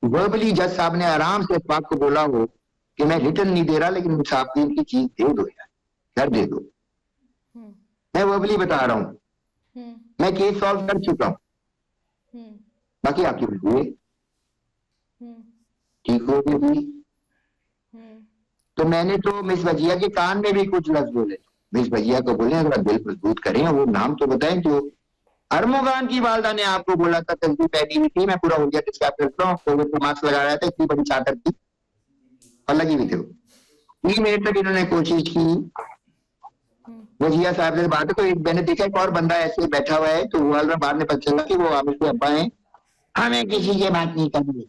वर्बली जज साहब ने आराम से इत्तेफाक को बोला हो कि मैं रिटर्न नहीं दे रहा, लेकिन साहब की इनकी चीज दे दो यार, घर दे दो। मैं वर्बली बता रहा हूँ, मैं केस सॉल्व कर चुका हूँ, बाकी आपकी मर्जी, ठीक हो गई। तो मैंने तो मिस वजिया के कान में भी कुछ लफ्ज बोले। मिस वजिया को बोले अगर दिल मजबूत करें, वो नाम तो बताएं जो अरमोगान की वालदा ने आपको बोला था तस्वीर पहनी हुई थी, मैं पूरा हो गया डिस्क्राइब करता हूँ, कोविड का मास्क लगा रहा था, इतनी बड़ी चादर थी और लगी हुई थी। 3 मिनट तक इन्होंने कोशिश की वजिया साहब से बात है, तो एक मैंने देखा एक और बंदा ऐसे बैठा हुआ है, तो वो बाद में पता चला कि वो आमिर के अब्बा है। हमें किसी से बात नहीं करनी,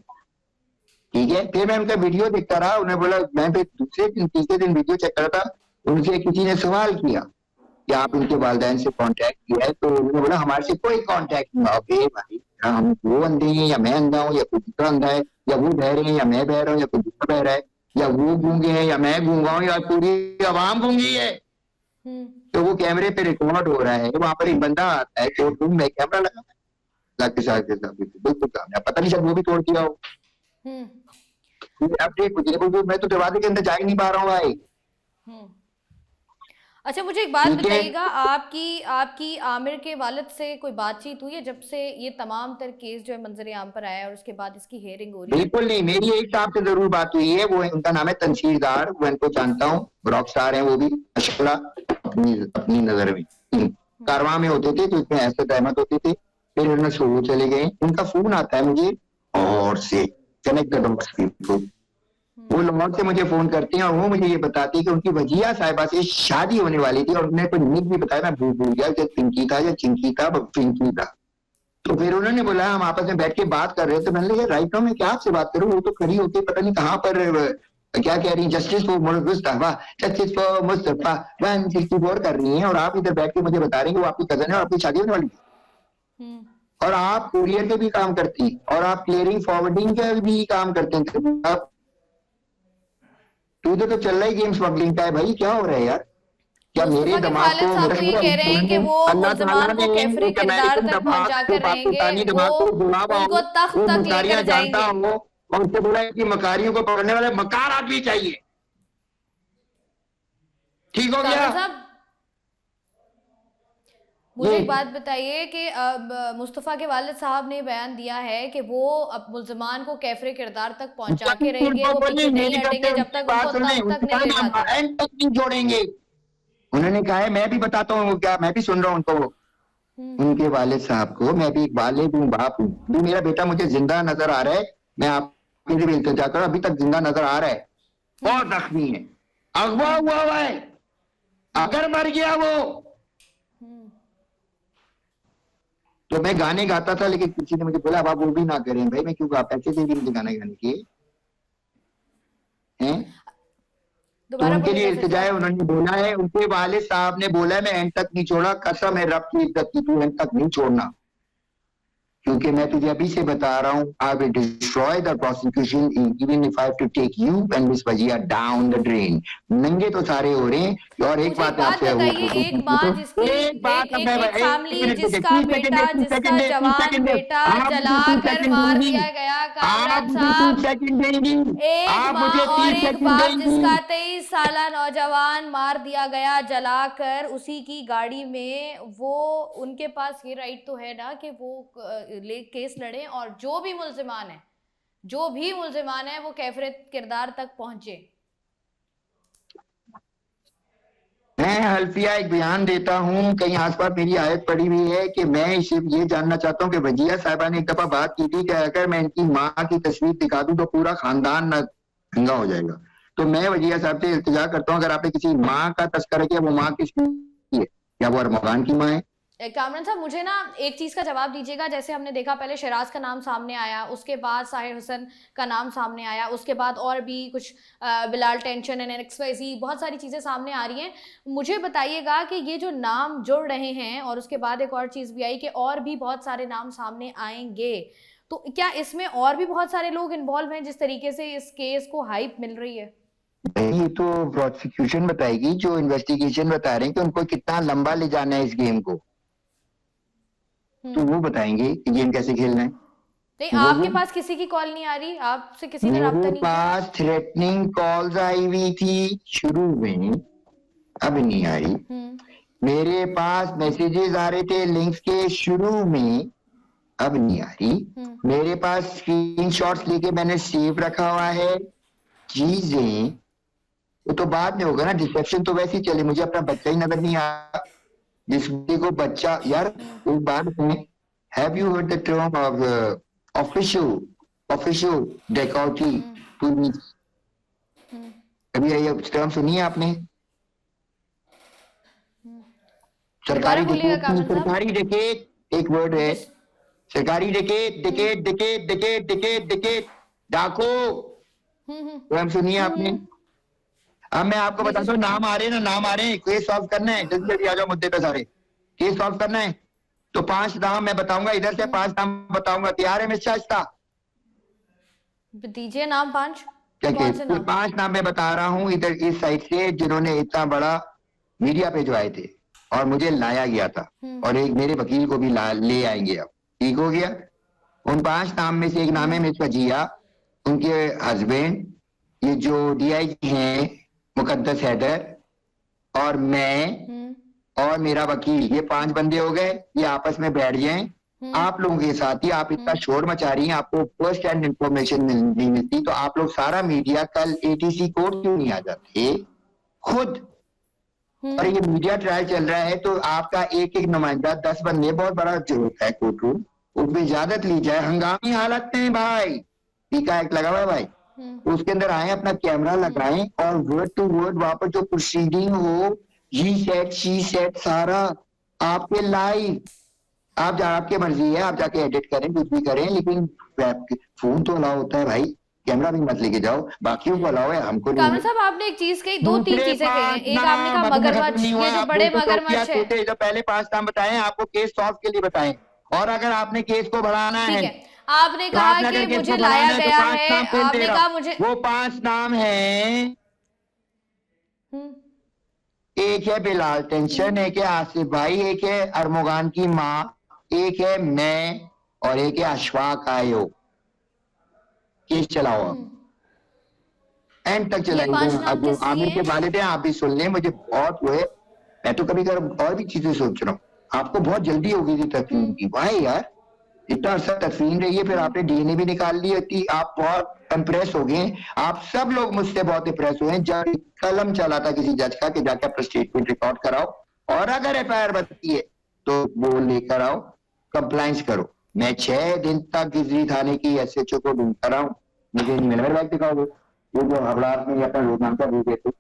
ठीक है। फिर मैं उनका वीडियो देखता रहा, उन्हें बोला, मैं फिर दूसरे दिन तीसरे दिन वीडियो चेक कर रहा था, उनसे किसी ने सवाल किया कि आप उनके वालिदैन से कांटेक्ट किया है, तो उन्होंने बोला हमारे से कोई कांटेक्ट नहीं हुआ। अबे भाई, हम वो अंधे हैं या मैं अंधा हूँ या कोई दूसरा अंधा है, या वो बहरे हैं या मैं बह रहा हूँ या कोई दूसरा बह रहा है, या वो गूंगे हैं या मैं गूंगा हूँ या पूरी आवाम गूंगी है। तो वो कैमरे पे रिकॉर्ड हो रहा है, वहां पर एक बंदा आता है कोर्ट रूम में, कैमरा लगा बिल्कुल सामने, पता नहीं शायद वो भी तोड़ दिया हो। अब देखो, मैं तो दरवाजे के अंदर जा ही नहीं पा रहा हूँ भाई। अच्छा, मुझे एक बात ठीक है, बताइएगा, आपकी आपकी आमिर के वालिद से कोई बातचीत हुई है जब से ये तमाम तर केस जो है मंजर आम पर आया है और उसके बाद इसकी हेयरिंग हो रही है? बिल्कुल नहीं, मेरी एक साहब से जरूर बात हुई है, वो उनका नाम है तनसीरदार, वो इनको जानता हूँ, रॉक स्टार है वो भी अशला अपनी नजर में। कारवां में होते थे तो इसमें ऐसे तहमत होते थे, फिर उन्होंने सो चले गए। उनका फोन आता है मुझे और से कनेक्ट द डॉट्स पीपल, वो लाहौर से मुझे फोन करते हैं और वो मुझे ये बताती है कि उनकी वजिया साहिबा से शादी होने वाली थी, और उन्हें कोई निक भी बताया, मैं भूल गया कि पिंकी था या चिंकी था, पिंकी था। तो फिर उन्होंने बोला हम आपस में बैठ के बात कर रहे थे, मैंने कहा राइट नाउ मैं क्या आपसे बात करूं, वो तो खड़ी होके पता नहीं कहाँ पर क्या कह रही, justice for Mustafa, justice for Mustafa 164 कर रही हैं, और आप इधर बैठ के मुझे बता रहे हैं कि वो आपकी कजन है और आपकी शादी होने वाली थी, और आप कुरियर के भी काम करती और आप क्लियरिंग फॉरवर्डिंग का भी काम करते हैं। आप तो तो चल रहा है गेम स्मगलिंग का है भाई, क्या हो रहा है यार? क्या मेरे मुस्तफा के दिमाग वालिद को, साहब मेरा तो ये कह रहे हैं कि वो अल्लाह ताला मुल्ज़मान ने को कैफरी एक किरदार अमेरिकन तक दिमाग पहुंचा को, कर रहेंगे, पाकिस्तानी वो दिमाग को जुड़ा हुआ उनको हो, तख्त वो तक मकारियां लेकर जानता जाएंगे। हो, और उससे बोला है कि मकारियों को पकड़ने वाले मकार आदमी चाहिए। ठीक हो गया? कामिल साहब, मुझे एक बात बताइए कि मुस्तफ़ा के वालिद साहब ने बयान दिया है कि वो अब मुल्ज़मान को कैफरे किरदार तक पहुंचा के रहेंगे, वो पीछे नहीं हटेंगे जब तक उनको तख्त तक नहीं ले जाते। एंड तक नहीं जोड़ेंगे। उन्होंने कहा है, मैं भी बताता हूँ क्या, मैं भी सुन रहा हूँ उनको, उनके वालिद साहब को, मैं भी एक वालिद हूँ, बाप हूँ, भी मेरा बेटा मुझे जिंदा नजर आ रहा है, मैं आपके लिए भी इल्तिजा कर, अभी तक जिंदा नजर आ रहा है, बहुत जख्मी है, अगवा हुआ है, अगर मर गया वो तो मैं गाने गाता था, लेकिन किसी ने मुझे बोला अब आप वो भी ना करें। भाई मैं क्यों पैसे दे दी मुझे गाने गाने के हैं? तो दोबारा उनके लिए बोलिएगा सर इल्तिजा है, साहब। उन्होंने बोला है, उनके वालिद साहब ने बोला है मैं एंड तक नहीं छोड़ा, कसम है रब की इज्जत की, तू एंड तक नहीं छोड़ना, क्योंकि मैं तुझे अभी से बता रहा हूँ, I will destroy the prosecution even if I have to take you and miss Wajiya down the drain. नंगे तो सारे हो रहे हैं। और एक मुझे एक बात बात आपसे बताइए, एक माँ जिसकी एक बात एक अब एक मैं एक फैमिली जिसका तीस सेकंड बेटा, दे, 30 जिसका सेकंड दे, 30 जवान सेकंड दे, बेटा आप मुझे 30 जलाकर सेकंड मार देंगी, दिया गया आप कामरान मुझे 30 साहब, सेकंड देंगी, एक आप माँ मुझे और 30 एक सेकंड बाप देंगी। जिसका 23 साला नौजवान मार दिया गया जलाकर उसी की गाड़ी में, वो उनके पास ये राइट तो है ना कि वो केस लड़े और जो भी मुल्जिमान है वो कैफियत किरदार तक पहुंचे। मैं हल्फिया एक बयान देता हूँ, कहीं आसपास मेरी आयत पड़ी हुई है कि मैं सिर्फ ये जानना चाहता हूँ कि वजिया साहिबा ने एक दफा बात की थी कि अगर मैं इनकी माँ की तस्वीर दिखा दूं तो पूरा खानदान नंगा हो जाएगा। तो मैं वजिया साहब से इल्तिजा करता हूँ, अगर आपने किसी माँ का तस्करा किया, वो माँ किसकी है? क्या वो अरमगान की माँ है? कामरान साहब, मुझे ना एक चीज़ का जवाब दीजिएगा। जैसे हमने देखा पहले शहराज का नाम सामने आया, उसके बाद साहिर हुसैन का नाम सामने आया, उसके बाद और भी कुछ बिलाल टेंशन एंड XYZ बहुत सारी चीज़ें सामने आ रही हैं। मुझे बताइएगा कि ये जो नाम जुड़ रहे हैं और उसके बाद एक और चीज़ भी आई कि और भी बहुत सारे नाम सामने आएंगे, तो क्या इसमें और भी बहुत सारे लोग इन्वॉल्व हैं जिस तरीके से इस केस को हाइप मिल रही है? ये तो प्रोसिक्यूशन बताएगी, जो इन्वेस्टिगेशन बता रहे हैं कि उनको कितना लंबा ले जाना है इस गेम को, तो वो बताएंगे कि गेम कैसे खेलना है। नहीं, आपके पास किसी की कॉल नहीं आ रही? आपसे किसी ने रब्ता मेरे नहीं किया? पास थ्रेटनिंग कॉल्स आई हुई थी शुरू में, अब नहीं आ रही। मेरे पास मैसेजेस आ रहे थे लिंक्स के शुरू में, अब नहीं आ रही। मेरे पास स्क्रीनशॉट्स लेके मैंने सेव रखा हुआ है चीजें, वो तो बाद में होगा ना। डिस्ट्रैक्शन तो वैसे ही चले, मुझे अपना बच्चा ही नजर नहीं आया। जिस बच्चे को बच्चा, यार एक बात है, have you heard the term of official dacoity police? कभी ये टर्म सुनी है आपने? सरकारी डकैत एक वर्ड है, सरकारी डकैत डाको, टर्म सुनी है आपने? अब मैं आपको बताता हूँ, नाम आ रहे हैं ना, नाम आ रहे हैं, केस सॉल्व करना है, जल्दी जल्दी आ जाओ मुद्दे पे सारे। केस सॉल्व करना है तो 5 नाम मैं बताऊंगा, इधर से 5 नाम बताऊंगा। तैयार है मिस्टर शाइस्ता? दीजिए नाम 5। कौन से नाम? 5 नाम मैं बता रहा हूँ इधर इस साइड से, जिन्होंने इतना बड़ा मीडिया पे जो आए थे और मुझे लाया गया था, और एक मेरे वकील को भी ले आएंगे। अब ठीक हो गया। उन 5 नाम में से एक नाम है मिस वजिया, उनके हस्बैंड ये जो DIG हैं मुकद्दस हैदर, और मैं और मेरा वकील, ये 5 बंदे हो गए। ये आपस में बैठ जाएं। आप लोगों के साथ ही आप इतना शोर मचा रही हैं, आपको फर्स्ट हैंड इंफॉर्मेशन नहीं मिलती, तो आप लोग सारा मीडिया कल ATC कोर्ट क्यों नहीं आ जाते खुद? और ये मीडिया ट्रायल चल रहा है तो आपका एक एक नुमाइंदा 10 बंदे, बहुत बड़ा जो होता है कोर्ट रूम, उसमें इजाजत ली जाए। हंगामी हालत में भाई, टीका एक लगा हुआ है भाई, उसके अंदर आए, अपना कैमरा लगाएं और वर्ड टू वर्ड वहां पर जो प्रोसीडिंग हो, ही सेट शी सेट सारा आपके लाइव। आप आपके मर्जी है, आप जाके एडिट करें, कुछ भी करें, लेकिन फोन तो अलाउ होता है भाई, कैमरा भी मत लेके जाओ। बाकियों को अलाउ है, हमको नहीं। कामल साहब, आपने एक चीज कही, 2-3 चीजें कही। एक आपने कहा मगरमच्छ, ये जो बड़े मगरमच्छ है, जो पहले 5 नाम बताए आपको केस सॉल्व के लिए बताए, और अगर आपने केस को बढ़ाना है, आपने कहा कि मुझे लाया गया है, आपने कहा मुझे, वो 5 नाम है। एक है बिलाल टेंशन, एक है आसिफ भाई, एक है अरमगान की माँ, एक है मैं, और एक है अशफाक आयो। केस चलाओ, एंड तक चलाएंगे। अब आमिर के वालिद हैं, आप भी सुन लें, मुझे बहुत वो है, मैं तो कभी कभी और भी चीजें सोच रहा हूँ। आपको बहुत जल्दी होगी थी तस्वीर की, भाई यार इतना अर्सा तस्वीर रही है, फिर आपने DNA भी निकाल ली थी, आप बहुत इंप्रेस हो गए। आप सब लोग मुझसे बहुत इंप्रेस हुए। जब कलम चला था किसी जज का कि जाकर अपना स्टेटमेंट रिकॉर्ड कराओ, और अगर FIR बनती है तो वो लेकर आओ, कंप्लाइंस करो। मैं 6 दिन तक गिजरी थाने की SHO को ढूंढता रहा हूँ, मुझे नहीं मिला। मेरे बैग दिखाओगे, ये जो हवलात में अपना रोजनामा दे देते,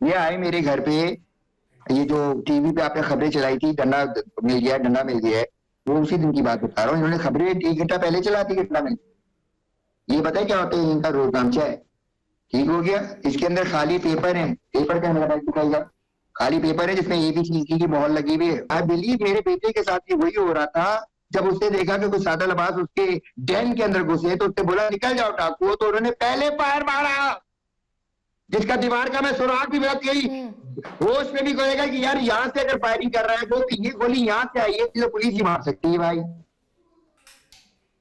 ये आए मेरे घर पे, ये जो TV पे आपने खबरें चलाई थी, डंडा मिल गया, डंडा मिल गया है, वो उसी दिन की बात बता रहा हूँ। इन्होंने खबरें 1 घंटा पहले चला दी घटना में। ये बताए क्या होता है इनका रोजनामचा है। ठीक हो गया। इसके अंदर खाली पेपर है, पेपर का मेरा बैग दिखाएगा, खाली पेपर है जिसमें ABCD की मोहर लगी हुई है। आई बिलीव मेरे बेटे के साथ वही हो रहा था। जब उसने देखा कि कुछ सादा लबास उसके डेन के अंदर घुसे तो उसने बोला निकल जाओ टाकू, तो उन्होंने पहले फायर मारा, जिसका दीवार का मैं सुराग भी बहुत गई, होश में भी कहेगा कि यार यहाँ से अगर फायरिंग कर रहा है तो ये गोली यहाँ से आई है तो पुलिस ही मार सकती है भाई।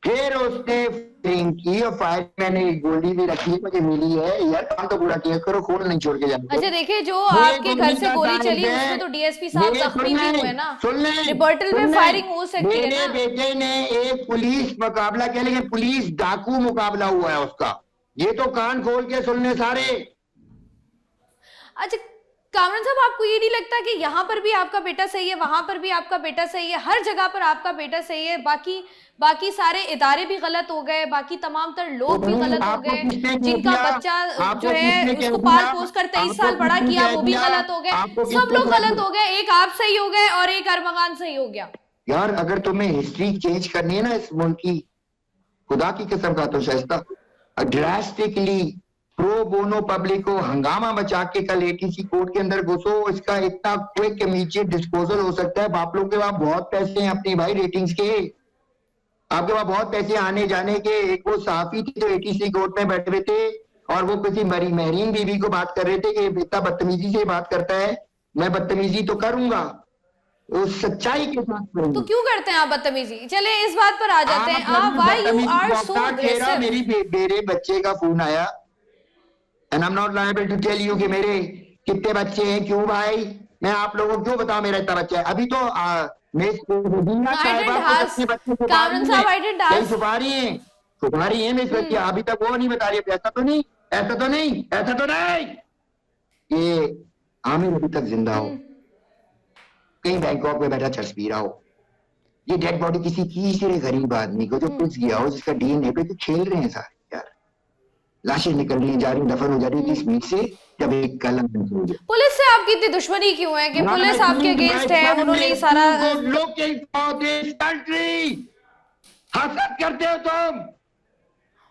फिर उसने फायरिंग की और फायर मैंने गोली भी रखी है, मुझे मिली है यार, काम तो पूरा किया करो, खून नहीं छोड़ के जाना। अच्छा देखिए, जो ये आपके घर से गोली चली उसमें तो डीएसपी साहब जख्मी भी हुए ना, सुन ले, रिबर्टल में फायरिंग हो सकती है मेरे ना। बेटे ने एक पुलिस मुकाबला किया, लेकिन पुलिस डाकू मुकाबला हुआ है उसका। ये तो कान खोल के सुन ले सारे। अच्छा कामरान साहब, आपको ये नहीं लगता कि यहाँ पर भी आपका बेटा सही है, वहां पर भी आपका बेटा सही है, हर जगह पर आपका बेटा सही है, बाकी सारे इदारे भी गलत हो गए, बाकी तमाम तर लोग भी गलत हो गए, जिनका बच्चा जो है उसको पाल पोस कर 23 साल बड़ा किया वो भी गलत हो गए, सब लोग गलत हो गए, एक आप सही हो गए और एक अरमगान सही हो गया। यार अगर तुम्हें हिस्ट्री चेंज करनी है ना इस मुल्क की, खुदा की कसम खाता हूं Shaista, drastically pro bono public को हंगामा मचा के कल एटीसी कोर्ट के अंदर घुसो, इसका इतना क्विक इमीडिएट डिस्पोजल हो सकता है। बाप लोग के पास बहुत पैसे हैं अपनी भाई रेटिंग्स के, आपके पास बहुत पैसे आने जाने के। एक वो साफी थे जो एटीसी कोर्ट में बैठे हुए थे और वो किसी महरीन बीवी को बात कर रहे थे कि बेटा बदतमीजी से बात करता है, मैं बदतमीजी तो करूंगा, वो सच्चाई के साथ करूंगा। तो क्यों करते हैं आप बदतमीजी? चले इस बात पर आ जाते हैं, आप why you are so aggressive. मेरे बच्चे का फोन आया and I am not liable to tell you कि मेरे कितने बच्चे हैं, क्यों भाई मैं आप लोगों को क्यों बताऊं मेरा इतना बच्चा है। अभी तो छुपा रही है मिस बच्ची, अभी तक वो नहीं बता रही है, ऐसा तो नहीं, ऐसा तो नहीं, ऐसा तो नहीं। ये आमिर अभी तक जिंदा हो, कहीं बैंकॉक में बैठा चर्च पी रहा हो, ये डेड बॉडी किसी तीसरे गरीब आदमी को जो पिस गया हो, जिसका डीएनए पे खेल रहे हैं सारे यार, लाशें निकल रही जा रही, दफन हो जा रही थी इस मीट से, जब एक कलम हो गया। पुलिस से आपकी इतनी दुश्मनी क्यों है कि पुलिस आपके अगेंस्ट है, उन्होंने सारा कंट्री हसद करते हो तुम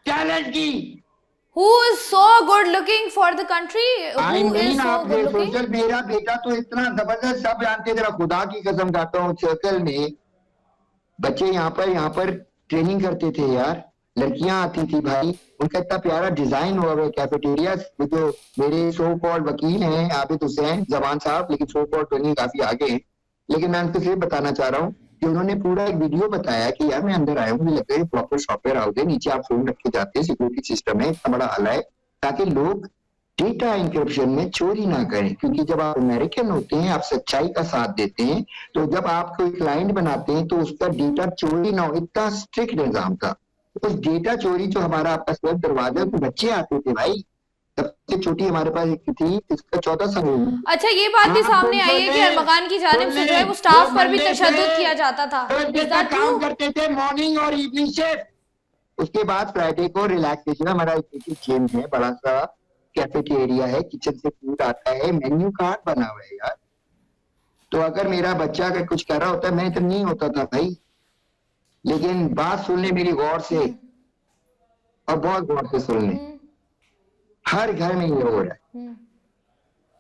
टैलेंट की। Who is so good looking for the country? Who is so good looking? मेरा बेटा तो इतना जबरदस्त, सब जानते हैं, खुदा की कसम खाता हूँ, सर्कल में बच्चे यहाँ पर ट्रेनिंग करते थे यार, लड़कियां आती थी भाई, उनका इतना प्यारा डिजाइन हुआ है कैफेटेरिया। जो मेरे सो कॉल्ड वकील हैं आबिद हुसैन जवान साहब, लेकिन सो कॉल्ड ट्रेनिंग काफी आगे हैं, लेकिन मैं उनको सिर्फ बताना चाह रहा हूँ कि उन्होंने पूरा एक वीडियो बताया कि यार मैं अंदर आया हूँ, मुझे लगता है प्रॉपर सॉफ्टवेयर हाउस है, नीचे आप फोन रख के जाते हैं, सिक्योरिटी सिस्टम है, इतना बड़ा हल है ताकि लोग डेटा इंक्रिप्शन में चोरी ना करें। क्योंकि जब आप अमेरिकन होते हैं, आप सच्चाई का साथ देते हैं, तो जब आप कोई क्लाइंट बनाते हैं तो उसका डेटा चोरी ना हो, इतना स्ट्रिक्ट निजाम था। उस डेटा चोरी जो हमारा आपका सब दरवाजा पे बच्चे आते थे भाई, सबसे छोटी हमारे पास एक थी, इसका 14 साल हो गया। अच्छा ये बात भी सामने आई है कि अरमगान की जानिब से जो है वो स्टाफ पर भी तशद्दुद किया जाता था, काम करते थे मॉर्निंग और इवनिंग शिफ्ट। उसके बाद फ्राइडे को रिलैक्सेशन, हमारा एक जिम है, बड़ा सा कैफेटेरिया है, किचन से फूड आता है, मेन्यू कार्ड बना हुआ है यार। तो अगर मेरा बच्चा अगर कुछ कर रहा होता मैं तो नहीं होता था भाई, लेकिन बात सुन ले मेरी गौर से, और बहुत गौर से सुन ले, हर घर में ये हो रहा है।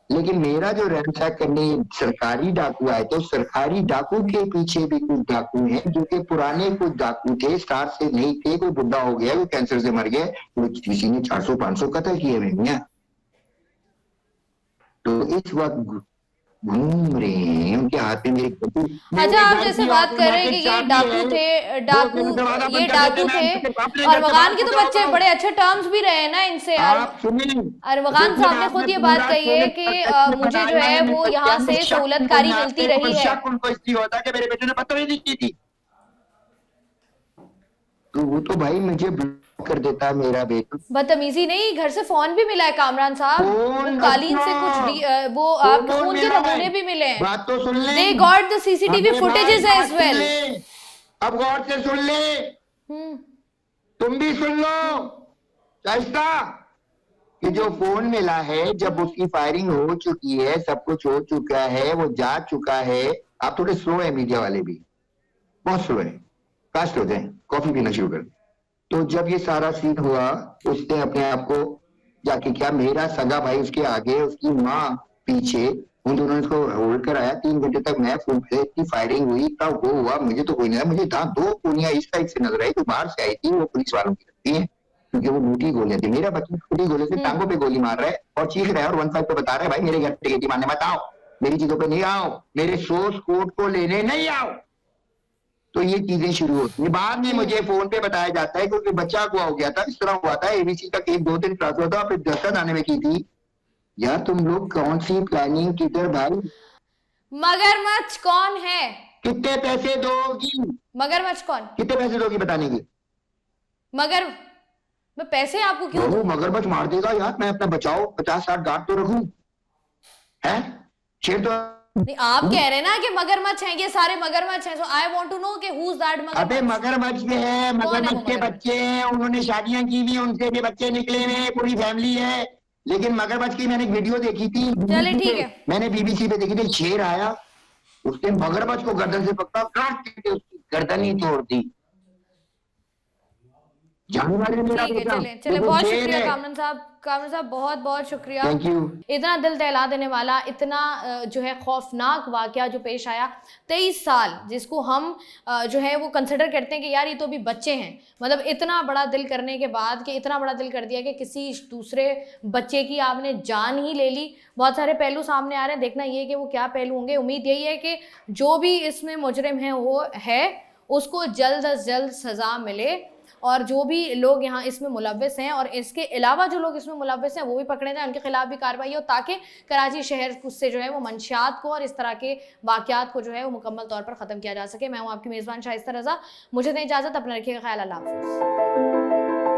लेकिन मेरा जो रैंसैक करने सरकारी डाकू आए थे, सरकारी डाकू के पीछे भी कुछ डाकू हैं जो कि पुराने कुछ डाकू थे, स्टार से नहीं थे, कोई बुढ़ा हो गया, कोई कैंसर से मर गया, किसी ने 400-500 कत्ल किए हुए। तो इस वक्त घूम रहे हैं, उनके हाथ में मेरे। अच्छा आप जैसे बात कर रहे हैं कि ये डाकू थे, ये डाकू थे, अरमगान के तो बच्चे बड़े अच्छे टर्म्स भी रहे हैं ना इनसे। अरमगान साहब ने खुद ये बात कही है कि मुझे जो है वो यहाँ से सहूलतकारी मिलती रही है। उनको इसलिए होता कि मेरे बेटे ने बदतमीजी की थी, तो वो तो भाई मुझे कर देता है मेरा बेटा। बदतमीजी नहीं, घर से फोन भी मिला है कामरान साहब, कालीन से कुछ वो आपके फोन के नमूने भी मिले हैं। बात तो सुन ले, They got the CCTV footages as well। अब गौर से सुन ले, तुम भी सुन लो शाइस्ता, कि जो फोन मिला है, जब उसकी फायरिंग हो चुकी है, सब कुछ हो चुका है, वो जा चुका है। आप थोड़े स्लो है, मीडिया वाले भी बहुत स्लो है, फास्ट हो जाए, कॉफी पीना शुरू कर। तो जब ये सारा सीन हुआ, उसने अपने आप को जाके क्या, मेरा सगा भाई उसके आगे, उसकी माँ पीछे, उन दोनों ने उसको होल्ड कराया 3 घंटे तक। मैं फोन पे, इतनी फायरिंग हुई, तब वो हुआ, मुझे तो कोई नहीं, मुझे था 2 गोलियां इस साइड से नजर आई, जो बाहर से आई थी, वो पुलिस वालों की लगती है, क्योंकि वो मोटी गोलियां थी। मेरा बच्चा छोटी गोली से टांगों पे गोली मार रहा है और चीख रहा है और 15 पे बता रहा है, भाई मेरे घर पे गेटी मारने मत आओ, मेरी चीजों पे नहीं आओ, मेरे सोर्स कोड को लेने नहीं आओ। तो ये चीजें शुरू होती है। बाद में मुझे फोन पे बताया जाता है क्योंकि बच्चा हुआ हो गया था, इस तरह हुआ था, एबीसी का केस 2 दिन ट्रांसफर था, फिर 10 थाने में की थी। यार तुम लोग कौन सी प्लानिंग किधर भाई? मगरमच्छ कौन है? कितने पैसे दोगी? मगरमच्छ कौन? कितने पैसे दोगी बताने के? मगर मैं पैसे आपको क्यों वो दूं? मगरमच्छ मार देगा यार, मैं अपना बचाओ 50-60 गार्ड तो रखूं, है? शेर तो नहीं, आप कह रहे हैं ना कि मगरमच्छ हैं, ये सारे मगरमच्छ हैं, सो आई वांट टू नो कि हु इज दैट अबे मगरमच्छ? मगरमच्छ के हैं, कौन है वो मगरमच्छ के मगरमच्छ? बच्चे हैं, उन्होंने शादियां की हुई, उनसे भी बच्चे निकले हुए हैं, पूरी फैमिली है। लेकिन मगरमच्छ की मैंने एक वीडियो देखी थी चले BBC ठीक पे, है। मैंने बीबीसी पे देखी थी, शेर आया, उसने मगरमच्छ को गर्दन से पकड़ा, काट के उसकी गर्दन ही तोड़ दी। जाने वाले मेरा ठीक है, बेटा, चले चले, देखो बहुत शेर शुक्रिया है। कामरान साहब, कामरान साहब बहुत बहुत शुक्रिया। Thank you. इतना दिल दहला देने वाला, इतना जो है खौफनाक वाकया जो पेश आया। 23 साल जिसको हम जो है वो कंसिडर करते हैं कि यार ये तो अभी बच्चे हैं, मतलब इतना बड़ा दिल करने के बाद कि इतना बड़ा दिल कर दिया कि किसी दूसरे बच्चे की आपने जान ही ले ली। बहुत सारे पहलू सामने आ रहे हैं, देखना ये कि वो क्या पहलू होंगे। उम्मीद यही है कि जो भी इसमें मुजरिम है वो है, उसको जल्द अज जल्द सज़ा मिले, और जो भी लोग यहाँ इसमें मुलव्वस हैं और इसके अलावा जो लोग इसमें मुलव्वस हैं वो भी पकड़े जाएं, उनके खिलाफ भी कार्रवाई हो, ताकि कराची शहर से जो है वो मंशियात को और इस तरह के वाक़यात को जो है वो मुकम्मल तौर पर ख़त्म किया जा सके। मैं हूँ आपकी मेज़बान शाइस्ता रज़ा, मुझे दें इजाज़त, अपना रखिएगा ख्याल, अल्लाह हाफ़िज़।